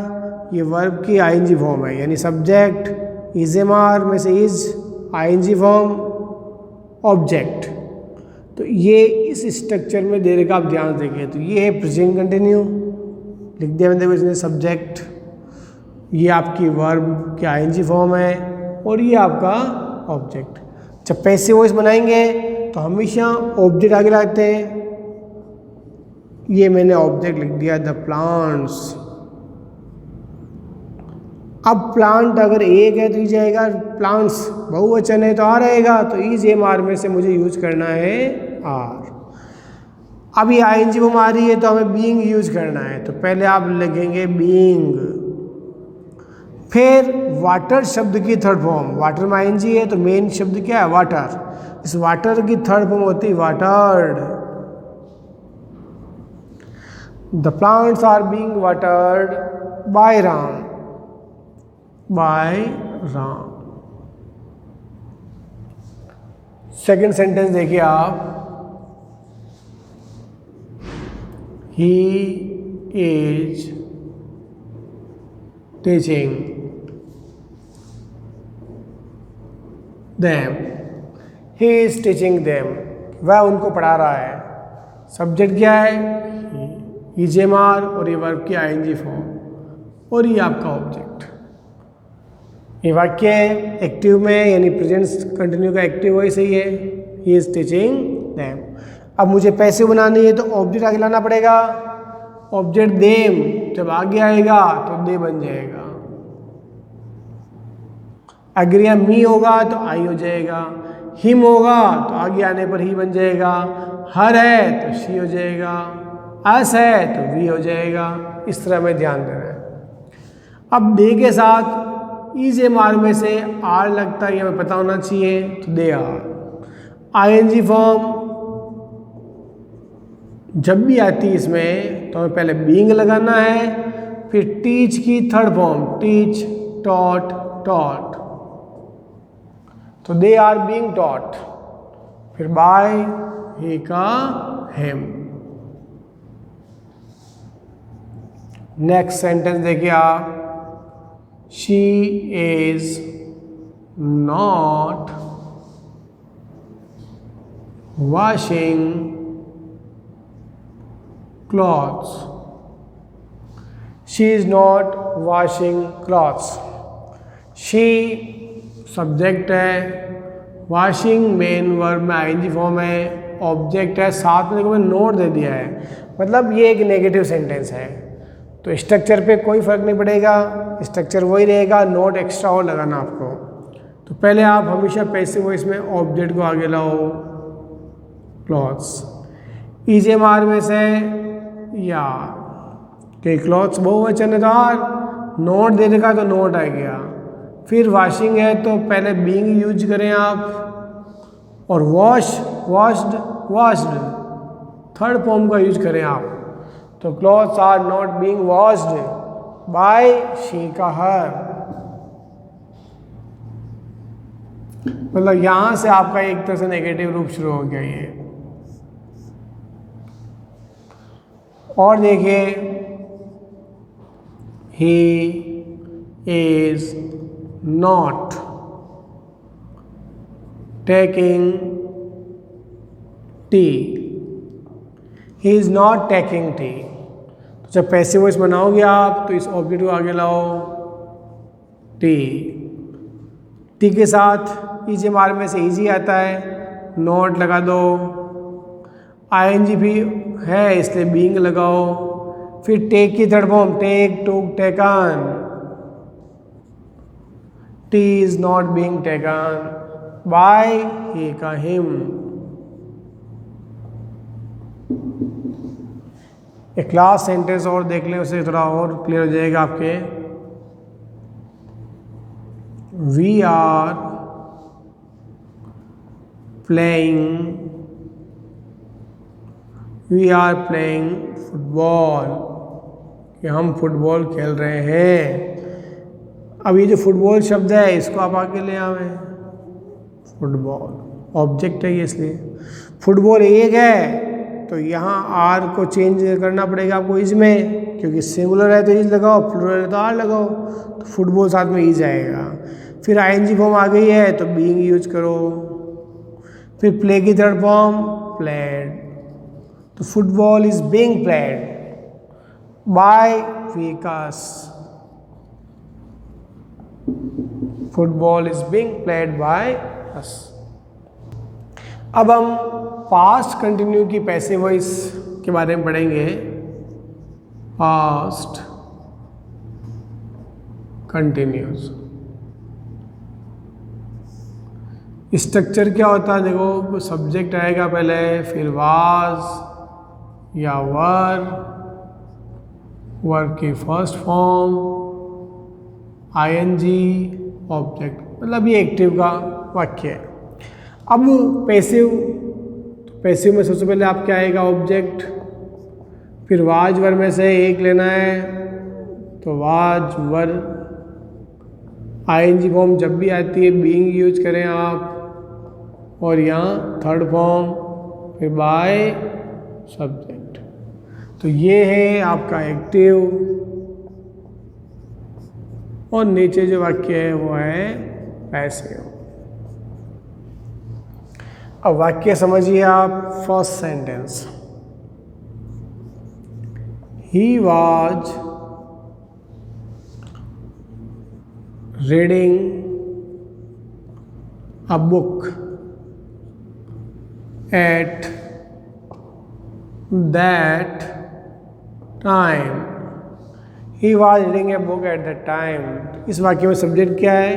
ये वर्ब की आईएनजी फॉर्म है, यानी सब्जेक्ट इजेमर में से इज, आईएनजी फॉर्म, ऑब्जेक्ट। तो ये इस स्ट्रक्चर में देने का आप ध्यान देंगे। तो ये है प्रेजेंट कंटिन्यू, लिख दिया मैंने, देखो इसने सब्जेक्ट, ये आपकी वर्ब की आईएनजी फॉर्म है और ये आपका ऑब्जेक्ट। जब पैसिव वॉइस बनाएंगे तो हमेशा ऑब्जेक्ट आगे लाते हैं, ये मैंने ऑब्जेक्ट लिख दिया द प्लांट्स। अब प्लांट अगर एक है तो ई जाएगा, प्लांट्स बहुवचन है तो आ रहेगा, तो ई जे मार में से मुझे यूज करना है आर। अब ये आई एन जी फॉर्म आ रही है तो हमें बीइंग यूज करना है, तो पहले आप लिखेंगे बीइंग। फिर वाटर शब्द की थर्ड फॉर्म, वाटर में आई एन जी है तो मेन शब्द क्या है वाटर, इस वाटर की थर्ड फॉर्म होती है watered. The plants are being watered by Ram, by Ram. Second sentence देखिए आप, he is teaching them, he is teaching them, वह उनको पढ़ा रहा है। सब्जेक्ट क्या है ही जे मार और ये वर्ब की आई एन जी फॉर्म और ये आपका ऑब्जेक्ट। ये वाक्य एक्टिव में यानी प्रेजेंट कंटिन्यू का एक्टिव वही सही है, ही इज टीचिंग देम। अब मुझे पैसिव बनानी है तो ऑब्जेक्ट आगे लाना पड़ेगा, ऑब्जेक्ट देम जब आगे आएगा तो दे बन जाएगा। अगर यह मी होगा तो आई हो जाएगा, हिम होगा तो आगे आने पर ही बन जाएगा, हर है तो शी हो जाएगा, अस है तो वी हो जाएगा। इस तरह में ध्यान देना है। अब दे के साथ ई जे मार में से आर लगता है, ये हमें पता होना चाहिए, तो they are. I N G form जब भी आती है इसमें तो हमें पहले बीइंग लगाना है, फिर टीच की third form teach, taught, taught, तो दे आर बीइंग टॉट, फिर बाय ही का हिम। नेक्स्ट सेंटेंस देखिए आप, she is not washing clothes, she is not washing clothes। she subject है, वॉशिंग मेन वर्ब में आई एन जी फॉर्म है, object है, साथ में मैंने नोट दे दिया है, मतलब ये एक नेगेटिव सेंटेंस है, तो स्ट्रक्चर पे कोई फर्क नहीं पड़ेगा, स्ट्रक्चर वही रहेगा, नोट एक्स्ट्रा और लगाना आपको। तो पहले आप हमेशा पैसिव वॉइस में ऑब्जेक्ट को आगे लाओ, क्लॉथ्स, ईजे मार में से यार कि क्लॉथ्स बहुवचन है तो आर, नोट देने का तो नोट आ गया, फिर वॉशिंग है तो पहले बीइंग यूज करें आप, और wash, washed, washed third form का यूज करें आप, तो clothes are not being washed by she का हर। मतलब यहां से आपका एक तरह से नेगेटिव रूप शुरू हो गया ये। और देखिए, he is not taking tea, he is not taking tea. तो जब पैसिव वॉइस बनाओगे आप तो इस ऑब्जेक्ट को आगे लाओ, टी, टी के साथ ईजे मार में से ईजी आता है, नॉट लगा दो, आईएनजी भी है इसलिए बीइंग लगाओ, फिर टेक की third form take, took, taken, tea is not being taken by he का हिम। एक लास्ट सेंटेंस और देख लें, उसे थोड़ा और क्लियर हो जाएगा आपके। We are playing, we are playing football, कि हम फुटबॉल खेल रहे हैं। अब ये जो फुटबॉल शब्द है इसको आप आगे ले आवे, फुटबॉल ऑब्जेक्ट है ये, इसलिए फुटबॉल एक है तो यहाँ आर को चेंज करना पड़ेगा आपको इज में, क्योंकि सिंगुलर है तो इज लगाओ, प्लूरल है तो आर लगाओ, तो फुटबॉल साथ में इज आएगा। फिर आईएनजी फॉर्म आ गई है तो बीइंग यूज करो, फिर प्ले की थर्ड फॉर्म प्लेड, तो football is being played by Vikas, football is being played by us. अब हम पास्ट कंटिन्यू की पैसिव वॉइस के बारे में पढ़ेंगे। Past continuous. स्ट्रक्चर क्या होता है, देखो सब्जेक्ट आएगा पहले, फिर वाज या वर, वर्ब की फर्स्ट फॉर्म, आईएनजी, ऑब्जेक्ट, मतलब ये एक्टिव का वाक्य है। अब पैसिव, तो पैसिव में सबसे पहले आपके आएगा ऑब्जेक्ट, फिर वाज वर में से एक लेना है, तो वाज वर। आईएनजी फॉर्म जब भी आती है बीइंग यूज करें आप, और यहाँ थर्ड फॉर्म, फिर बाय सब्जेक्ट। तो ये है आपका एक्टिव, और नीचे जो वाक्य है वो है पैसिव। अब वाक्य समझिए आप। First sentence, he was reading a book at that time। he was reading a book at that time। इस वाक्य में सब्जेक्ट क्या है,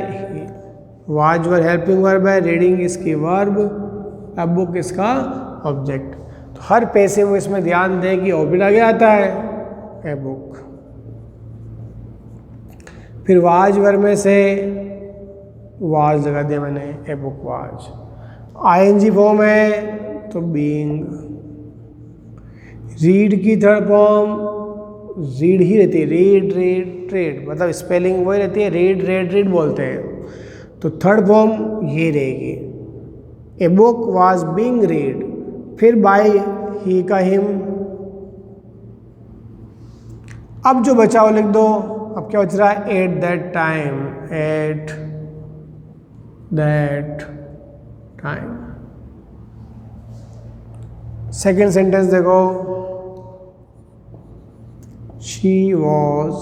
was वर हेल्पिंग वर्ब है, रीडिंग इसकी वर्ब, a book इसका ऑब्जेक्ट। तो हर पैसे में इसमें ध्यान दें कि ऑब्जेक्ट आगे आता है a book, फिर was वर्ब में से was लगा दिया मैंने, a book was। ING form है तो बीइंग। रीड की थर्ड फॉर्म रीड ही रहती है, रीड रीड रेड, मतलब स्पेलिंग वही रहती है, रीड रेड रीड बोलते हैं। तो थर्ड फॉर्म ये रहेगी, a book was being read, फिर बाय ही का हिम। अब जो बचा वो लिख दो। अब क्या बच रहा है, at that time, at that time. Second sentence देखो, she was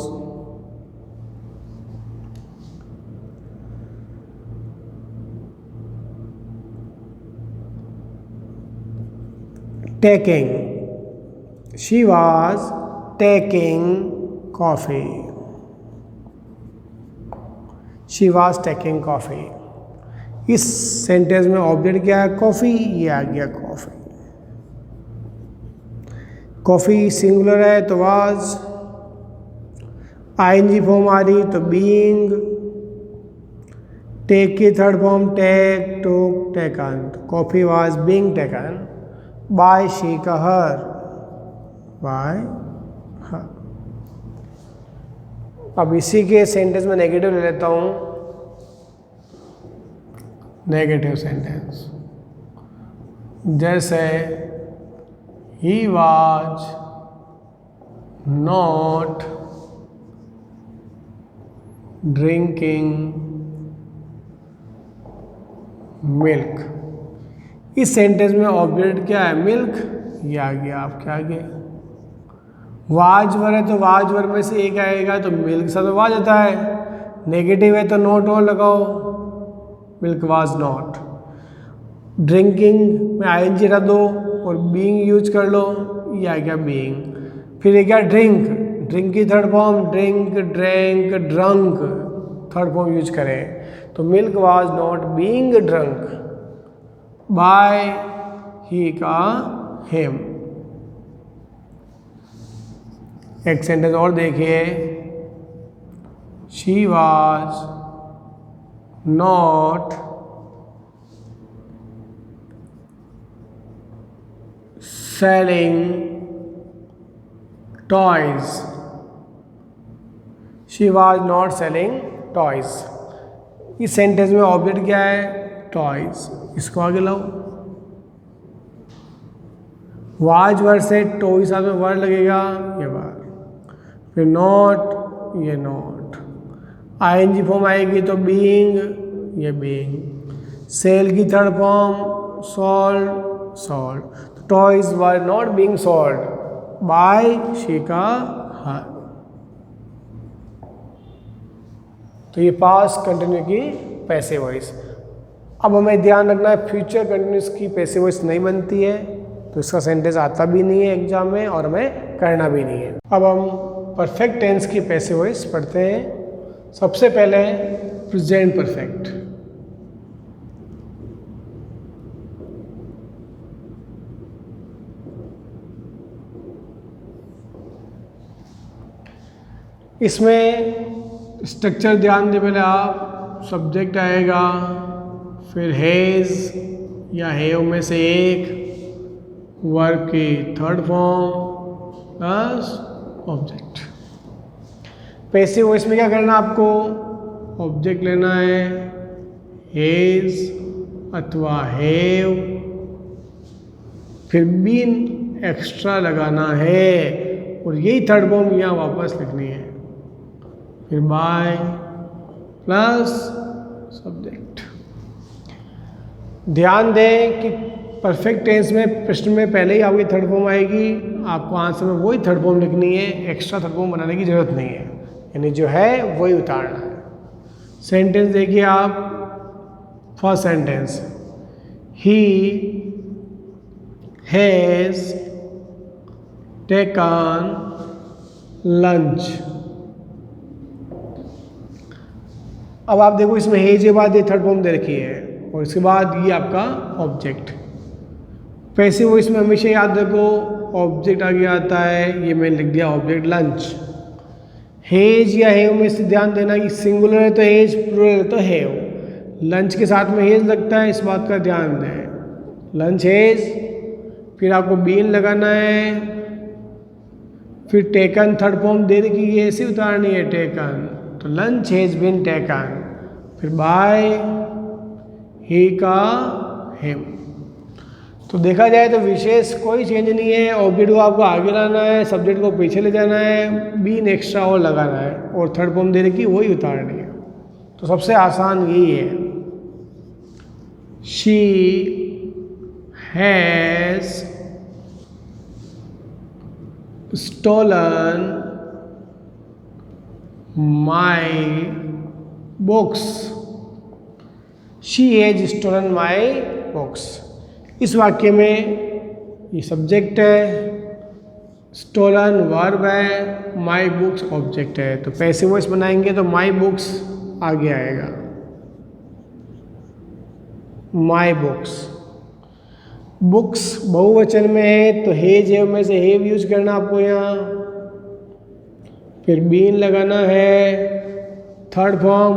taking, she was taking coffee, she was taking coffee. इस सेंटेंस में ऑब्जेक्ट क्या है, कॉफी, ये आ गया कॉफी। कॉफी सिंगुलर है तो वाज, आईएनजी फॉर्म आ रही तो बीइंग, टेक की third form take, took, taken. Coffee was being taken by she का हर, बाय हर। अब इसी के सेंटेंस में नेगेटिव ले लेता हूं। नेगेटिव सेंटेंस जैसे he was not drinking milk। इस सेंटेंस में ऑब्जेक्ट क्या है, मिल्क, ये आ गया आपके आगे। वाज वर है तो वाज वर में से एक आएगा तो मिल्क सा तो वाज आता है। नेगेटिव है तो नॉट और लगाओ, मिल्क वाज नॉट। ड्रिंकिंग में आईएनजी रख दो और बीइंग यूज कर लो, ये आ गया बीइंग। फिर ये क्या, ड्रिंक, ड्रिंक की third form drink, drank, drunk, third form use करें तो milk was not being drunk by he का हिम। एक सेंटेंस और देखिए, she was not selling toys, she was not selling toys। इस सेंटेंस में ऑब्जेक्ट क्या है, टॉयज, इसको आगे लाओ। वाज वर्ड से टॉय साथ में वर्ड लगेगा, ये वर्ड, फिर नॉट, ये नॉट। आईएनजी फॉर्म आएगी तो बीइंग, ये बीइंग। सेल की third form sold, sold. Toys were not being sold by she का हर। तो ये पास्ट कंटिन्यू की पैसिव वॉइस। अब हमें ध्यान रखना है फ्यूचर कंटिन्यूस की पैसिव वॉइस नहीं बनती है, तो इसका सेंटेंस आता भी नहीं है एग्जाम में और हमें करना भी नहीं है। अब हम परफेक्ट टेंस की पैसिव वॉइस पढ़ते हैं। सबसे पहले प्रेजेंट परफेक्ट। इसमें स्ट्रक्चर ध्यान दे, पहले आप सब्जेक्ट आएगा, फिर हैज़ या हैव में से एक, वर्ब की third form plus object. Passive voice में क्या करना आपको, ऑब्जेक्ट लेना है हैज़ अथवा हैव, फिर बीन एक्स्ट्रा लगाना है और यही थर्ड फॉर्म यहाँ वापस लिखनी है, फिर बाय प्लस सब्जेक्ट। ध्यान दें कि परफेक्ट टेंस में प्रश्न में पहले ही आपकी थर्ड फॉर्म आएगी, आपको आंसर में वही थर्ड फॉर्म लिखनी है, एक्स्ट्रा थर्ड फॉर्म बनाने की ज़रूरत नहीं है, यानी जो है वही उतारना है। सेंटेंस देखिए आप, first sentence, he has taken lunch. अब आप देखो इसमें हैज़ के बाद ये थर्ड फॉर्म दे रखी है और इसके बाद ये आपका ऑब्जेक्ट। पैसिव वॉइस में हमेशा याद रखो ऑब्जेक्ट आगे आता है, ये मैंने लिख दिया ऑब्जेक्ट लंच। हैज़ या हैव में से ध्यान देना कि सिंगुलर है तो हैज़, प्लूरल है तो हैव। लंच के साथ में हैज़ लगता है, इस बात का ध्यान दें। लंच हैज़, फिर आपको बीन लगाना है, फिर टेकन थर्ड फॉर्म दे रखी है, ऐसे उतारनी है टेकन, तो लंच हैज़ बीन टेकन, फिर बाय ही का हैव। तो देखा जाए तो विशेष कोई चेंज नहीं है, ऑब्जेक्ट को आपको आगे लाना है, सब्जेक्ट को पीछे ले जाना है, बीन एक्स्ट्रा और लगाना है और थर्ड फॉर्म दे रखी वही उतारनी है। तो सबसे आसान यही है, she has stolen my books. She has stolen my books. इस वाक्य में ये सब्जेक्ट है, स्टोलन वर्ब है, माई बुक्स ऑब्जेक्ट है, तो पैसिव वॉइस बनाएंगे तो माई बुक्स आगे आएगा, माई बुक्स। बुक्स बहुवचन में है तो हैज़ हैव में से हैव यूज करना आपको यहाँ, फिर बीन लगाना है, थर्ड फॉर्म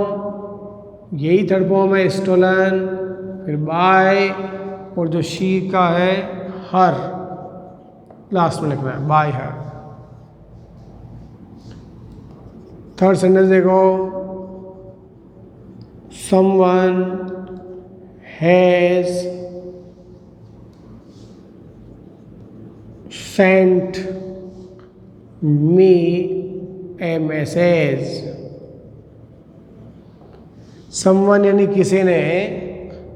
यही थर्ड फॉर्म है स्टोलन, फिर बाय और जो शी का है हर, लास्ट में लिखना है बाय हर। थर्ड सेंटेंस देखो, someone has sent me A message. Someone यानी किसी ने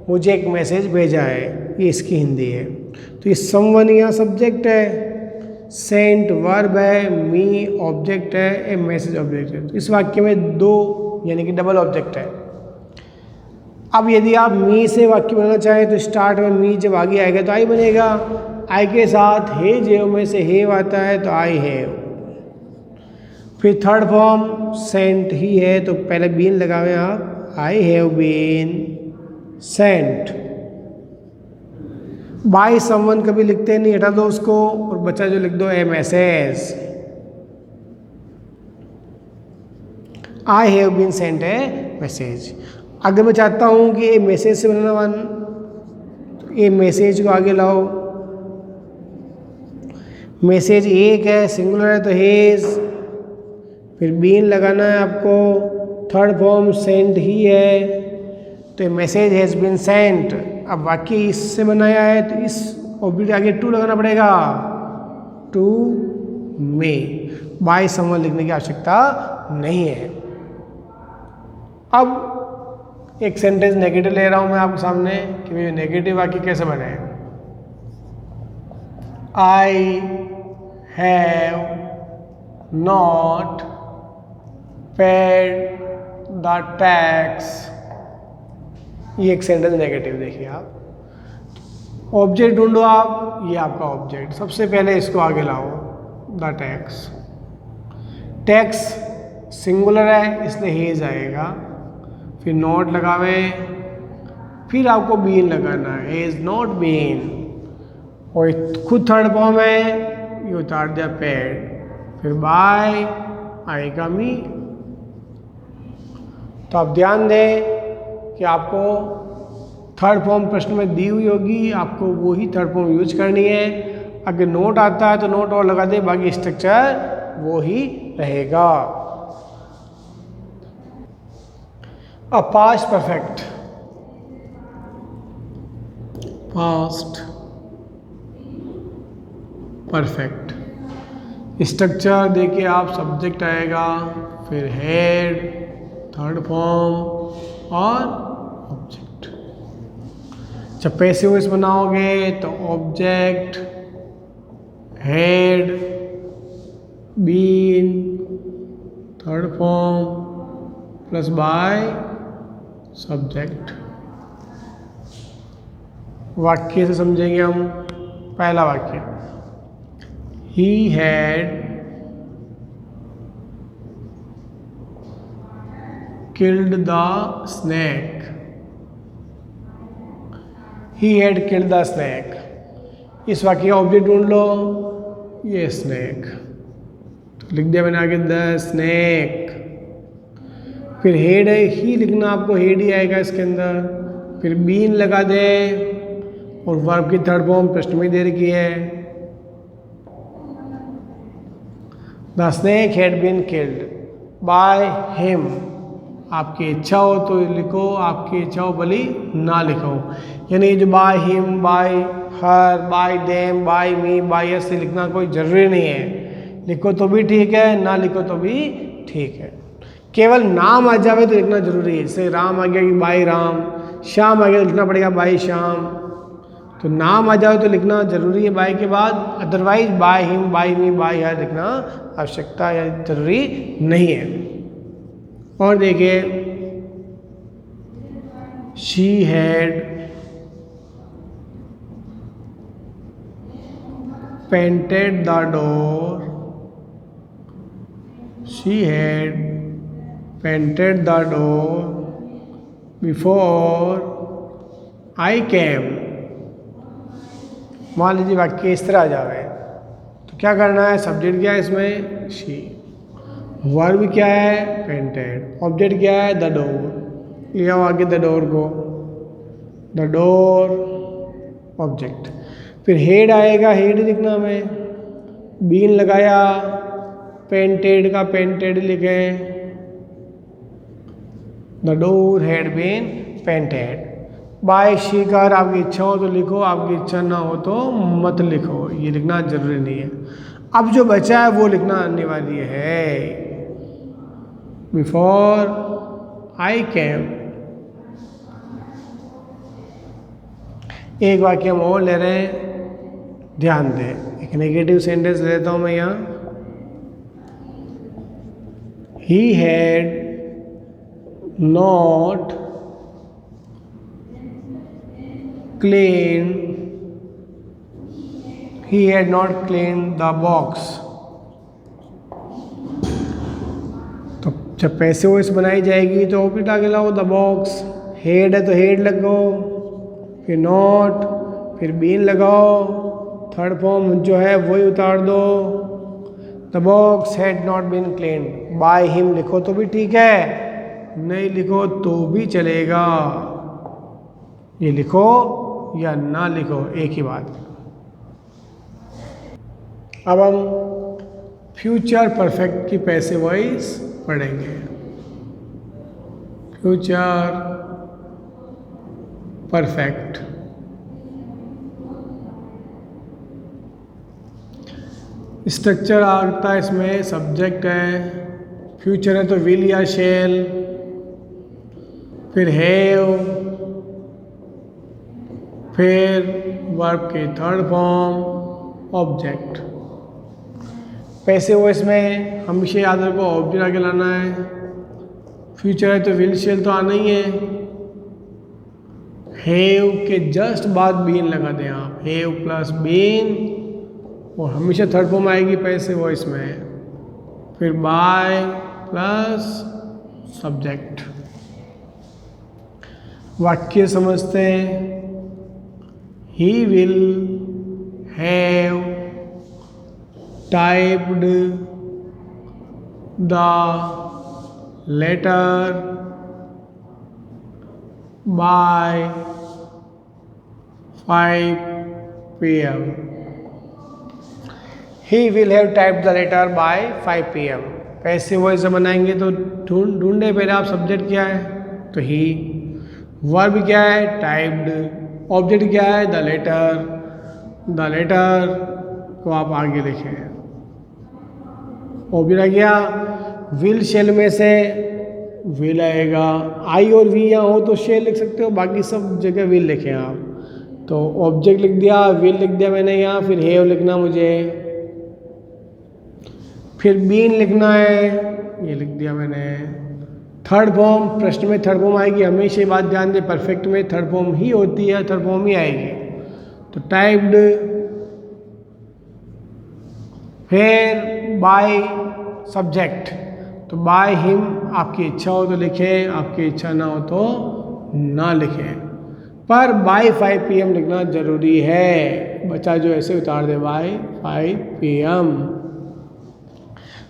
मुझे एक मैसेज भेजा है, ये इसकी हिंदी है। तो ये समवन यहाँ सब्जेक्ट है, सेंट वर्ब है, मी ऑब्जेक्ट है, ए मैसेज ऑब्जेक्ट है। तो इस वाक्य में दो यानी कि डबल ऑब्जेक्ट है। अब यदि आप मी से वाक्य बनाना चाहें तो स्टार्ट में मी जब आगे आएगा तो आई बनेगा, आई के साथ हैज हैव में से हैव आता है तो आई हैव, फिर थर्ड फॉर्म सेंट ही है तो पहले बीन लगावे आप, I have been sent. By someone कभी लिखते नहीं, हटा दो उसको और बच्चा जो लिख दो a message, I have been sent a message. अगर मैं चाहता हूँ कि ये मैसेज से बनाना वन, तो ये मैसेज को आगे लाओ, मैसेज एक है सिंगुलर है तो हैज, फिर बीन लगाना है आपको, थर्ड फॉर्म सेंट ही है तो मैसेज हैज़ बीन सेंट। अब वाक्य इससे बनाया है तो इस ऑब्जेक्ट आगे टू लगाना पड़ेगा, टू मे। बाय समवन लिखने की आवश्यकता नहीं है। अब एक सेंटेंस नेगेटिव ले रहा हूं मैं आपके सामने कि भाई नेगेटिव वाक्य कैसे बने। I have not paid the tax, ये एक सेंटेंस नेगेटिव देखिए आप। ऑब्जेक्ट ढूंढो आप, ये आपका ऑब्जेक्ट। सबसे पहले इसको आगे लाओ, द टैक्स। टैक्स सिंगुलर है इसलिए हेज आएगा, फिर नॉट लगावे, फिर आपको बीन लगाना है, हेज नॉट बीन, और खुद थर्ड फॉर्म है, ये उतार दिया पेड, फिर बाय आएगा मी। तो आप ध्यान दें कि आपको थर्ड फॉर्म प्रश्न में दी हुई होगी, आपको वो ही थर्ड फॉर्म यूज करनी है। अगर नोट आता है तो नोट और लगा दे, बाकी स्ट्रक्चर वो ही रहेगा। अब past perfect, past perfect structure देखिए आप, सब्जेक्ट आएगा, फिर हेड, थर्ड फॉर्म और ऑब्जेक्ट। जब पैसिव वॉइस बनाओगे तो object, had, been, third form plus by subject. वाक्य से समझेंगे हम। पहला वाक्य, he had killed the snake, he had killed the snake। इस वाक्य का ऑब्जेक्ट ढूंढ लो, ये स्नैक, तो लिख दिया मैंने आगे द स्नैक। फिर हेड है, ही लिखना आपको, हेड ही आएगा इसके अंदर, फिर बीन लगा दे, और वर्ब की थर्ड फॉर्म प्रश्न में दे रखी है, the snake had been killed by him. आपकी इच्छा हो तो लिखो, आपकी इच्छा हो भली ना लिखो, यानी जो by him, by her, by them, by me, by us से लिखना कोई ज़रूरी नहीं है। लिखो तो भी ठीक है, ना लिखो तो भी ठीक है। केवल नाम आ जावे तो लिखना जरूरी है। जैसे राम आ गया कि बाय राम, श्याम आ गया तो लिखना पड़ेगा बाय श्याम। तो नाम आ जाए तो लिखना जरूरी है बाय के बाद, otherwise by him, by me, by her लिखना आवश्यकता या जरूरी नहीं है। और देखिए, she had painted the door, she had painted the door before I came. मान लीजिए वाक्य इस तरह आ जावे, तो क्या करना है, सब्जेक्ट क्या है इसमें, शी, वर्ब क्या है, पेंटेड, ऑब्जेक्ट क्या है, द डोर, लिया आगे द डोर को, द डोर ऑब्जेक्ट। फिर हेड आएगा, हेड लिखना हमें, बीन लगाया, पेंटेड का पेंटेड लिखे, the door had been painted. By she का आपकी इच्छा हो तो लिखो, आपकी इच्छा ना हो तो मत लिखो, ये लिखना जरूरी नहीं है। अब जो बचा है वो लिखना अनिवार्य है, बिफोर आई कैम। एक वाक्य हम और ले रहे हैं, ध्यान दें। एक नेगेटिव सेंटेंस लेता हूं मैं यहाँ, he had not clean, he had not cleaned the box। तो जब पैसे वॉइस बनाई जाएगी तो ऑब्जेक्ट आगे लाओ, द बॉक्स। हेड है तो हेड लगाओ, फिर नॉट, फिर बीन लगाओ, थर्ड फॉर्म जो है वही उतार दो, the box had not been cleaned by him. लिखो तो भी ठीक है, नहीं लिखो तो भी चलेगा, ये लिखो या ना लिखो एक ही बात। अब हम फ्यूचर परफेक्ट की पैसिव वॉइस पढ़ेंगे। फ्यूचर परफेक्ट, स्ट्रक्चर आता है इसमें, सब्जेक्ट है, फ्यूचर है तो विल या शेल, फिर हैव, फिर वर्ब के third form, object. Passive voice में हमेशा याद रखो ऑब्जेक्ट आगे लाना है। फ्यूचर है तो विल शेल तो आना ही है, हैव के जस्ट बाद बीन लगा दें आप, हैव प्लस बीन, और हमेशा थर्ड फॉर्म आएगी पैसिव वॉइस में। फिर बाय प्लस सब्जेक्ट। वाक्य समझते हैं। He will have typed the letter by 5 p.m. He will have typed the letter by 5 p.m. Passive voice जब बनाएंगे तो ढूंढे पहले आप सब्जेक्ट क्या है, तो ही, वर्ब क्या है, टाइप्ड, ऑब्जेक्ट क्या है, द लेटर को आप आगे लिखें। ऑब्जेक्ट आ गया, विल शेल में से विल आएगा, आई और वी यहाँ हो तो शेल लिख सकते हो, बाकी सब जगह विल लिखें आप। तो ऑब्जेक्ट लिख दिया, विल लिख दिया मैंने यहाँ, फिर हैव लिखना मुझे, फिर बीन लिखना है, ये लिख दिया मैंने। थर्ड फॉर्म, प्रश्न में थर्ड फॉर्म आएगी, हमेशा ये बात ध्यान दें, परफेक्ट में थर्ड फॉर्म ही होती है, थर्ड फॉर्म ही आएगी। तो टाइप्ड, फिर बाय सब्जेक्ट, तो बाय हिम आपकी इच्छा हो तो लिखें, आपकी इच्छा ना हो तो ना लिखें, पर बाय 5 PM लिखना जरूरी है। बच्चा जो ऐसे उतार दे by 5 PM।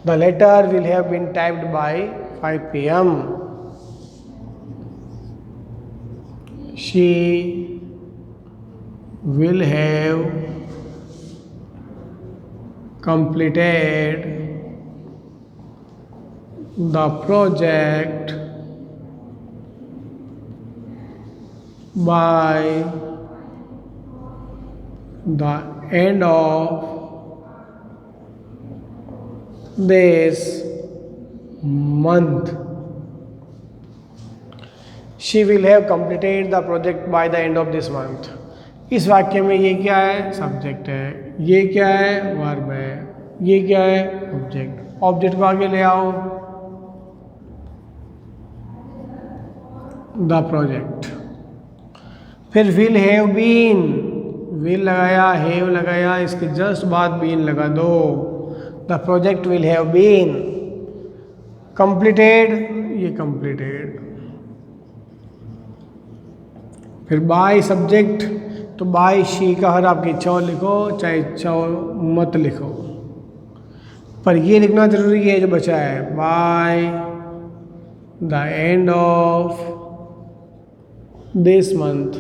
The letter will have been typed by 5 PM। She will have completed the project by the end of this month. She will have completed the project by the end of this month. इस वाक्य में ये क्या है, subject है, ये क्या है, वर्ब है, ये क्या है, ऑब्जेक्ट। ऑब्जेक्ट को आगे ले आओ, द प्रोजेक्ट। फिर विल हैव बीन, विल लगाया, हैव लगाया, इसके जस्ट बाद बीन लगा दो। The project will have been completed, ये कंप्लीटेड। फिर बाय सब्जेक्ट, तो बाय शी का हर आपकी इच्छा हो लिखो, चाहे इच्छा हो मत लिखो, पर ये लिखना जरूरी है जो बचा है, by the end of this month,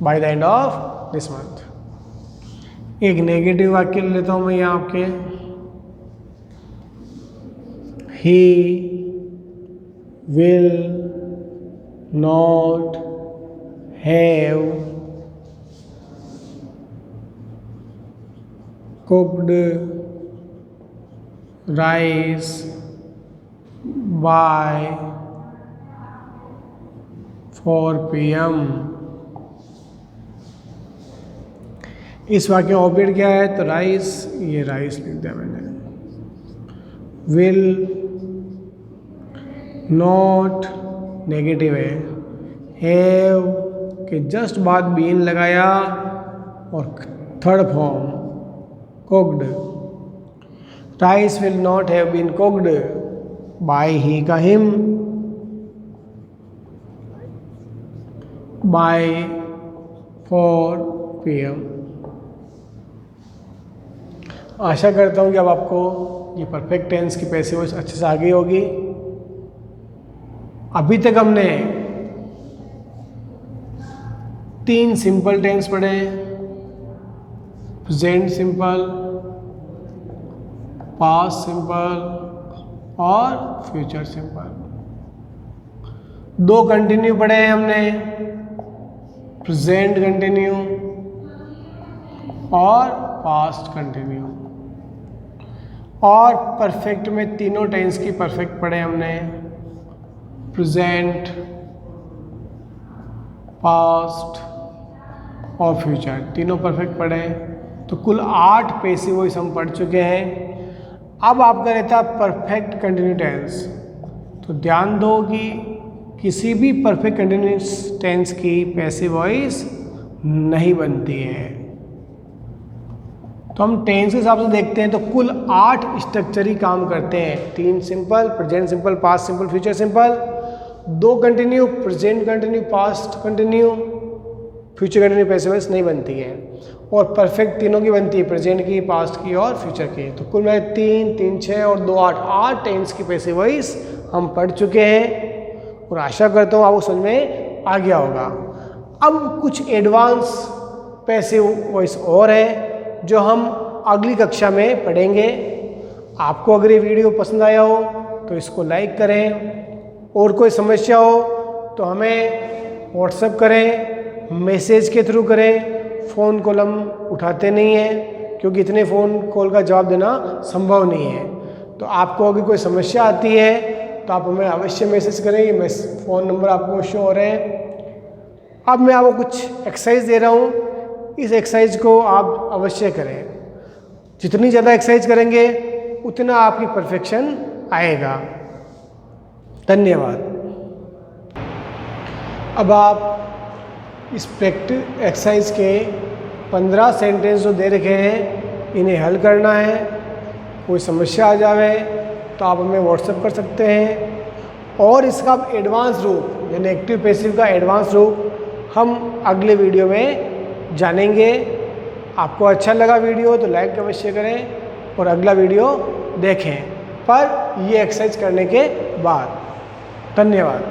by the end of this month. एक नेगेटिव वाक्य लेता हूं मैं यहाँ आपके, he will not have cooked rice by 4 PM। इस वाक्य ऑब्जेक्ट क्या है, तो राइस, ये राइस लिख दिया मैंने। विल नॉट नेगेटिव है, हैव के जस्ट बाद बीन लगाया और third form cooked। Rice will not have been cooked by he का him, by 4 PM। आशा करता हूँ कि अब आपको ये परफेक्ट टेंस की पैसिव वॉइस अच्छे से आ गई होगी। अभी तक हमने 3 सिंपल टेंस पढ़े, प्रेजेंट सिंपल, पास्ट सिंपल और फ्यूचर सिंपल। 2 कंटिन्यू पढ़े हैं हमने, प्रेजेंट कंटिन्यू और पास्ट कंटिन्यू। और परफेक्ट में तीनों टेंस की परफेक्ट पढ़े हमने, प्रेजेंट, पास्ट और फ्यूचर, तीनों परफेक्ट पढ़े। तो कुल 8 पैसिव वॉइस हम पढ़ चुके हैं। अब आपका रहता है परफेक्ट कंटिन्यू टेंस। तो ध्यान दो कि किसी भी परफेक्ट कंटिन्यूस टेंस की पैसिव वॉइस नहीं बनती है। तो हम टेंस के हिसाब से देखते हैं तो कुल 8 स्ट्रक्चर ही काम करते हैं। 3 simple, present simple, past simple, future simple, 2 continue, present continue, past continue, future continue passive voice नहीं बनती है। और परफेक्ट तीनों की बनती है, प्रेजेंट की, पास्ट की और फ्यूचर की। तो कुल में 3, 3, 6 और 2, 8 टेंस की पैसिव वॉइस हम पढ़ चुके हैं और आशा करता हूँ आपको समझ में आ गया होगा। अब कुछ एडवांस पैसिव वॉइस और है जो हम अगली कक्षा में पढ़ेंगे। आपको अगर ये वीडियो पसंद आया हो तो इसको लाइक करें, और कोई समस्या हो तो हमें व्हाट्सएप करें, मैसेज के थ्रू करें। फ़ोन कॉल हम उठाते नहीं हैं क्योंकि इतने फ़ोन कॉल का जवाब देना संभव नहीं है। तो आपको अगर कोई समस्या आती है तो आप हमें अवश्य मैसेज करें। ये फ़ोन नंबर आपको शो हो रहे हैं। अब मैं आपको कुछ एक्सरसाइज दे रहा हूँ, इस एक्सरसाइज को आप अवश्य करें। जितनी ज़्यादा एक्सरसाइज करेंगे उतना आपकी परफेक्शन आएगा। धन्यवाद। अब आप इस प्रैक्टिस एक्सरसाइज के 15 सेंटेंस जो दे रखे हैं इन्हें हल करना है। कोई समस्या आ जाए तो आप हमें व्हाट्सएप कर सकते हैं। और इसका एडवांस रूप यानी एक्टिव पैसिव का एडवांस रूप हम अगले वीडियो में जानेंगे। आपको अच्छा लगा वीडियो तो लाइक अवश्य करें और अगला वीडियो देखें, पर ये एक्सरसाइज करने के बाद। धन्यवाद।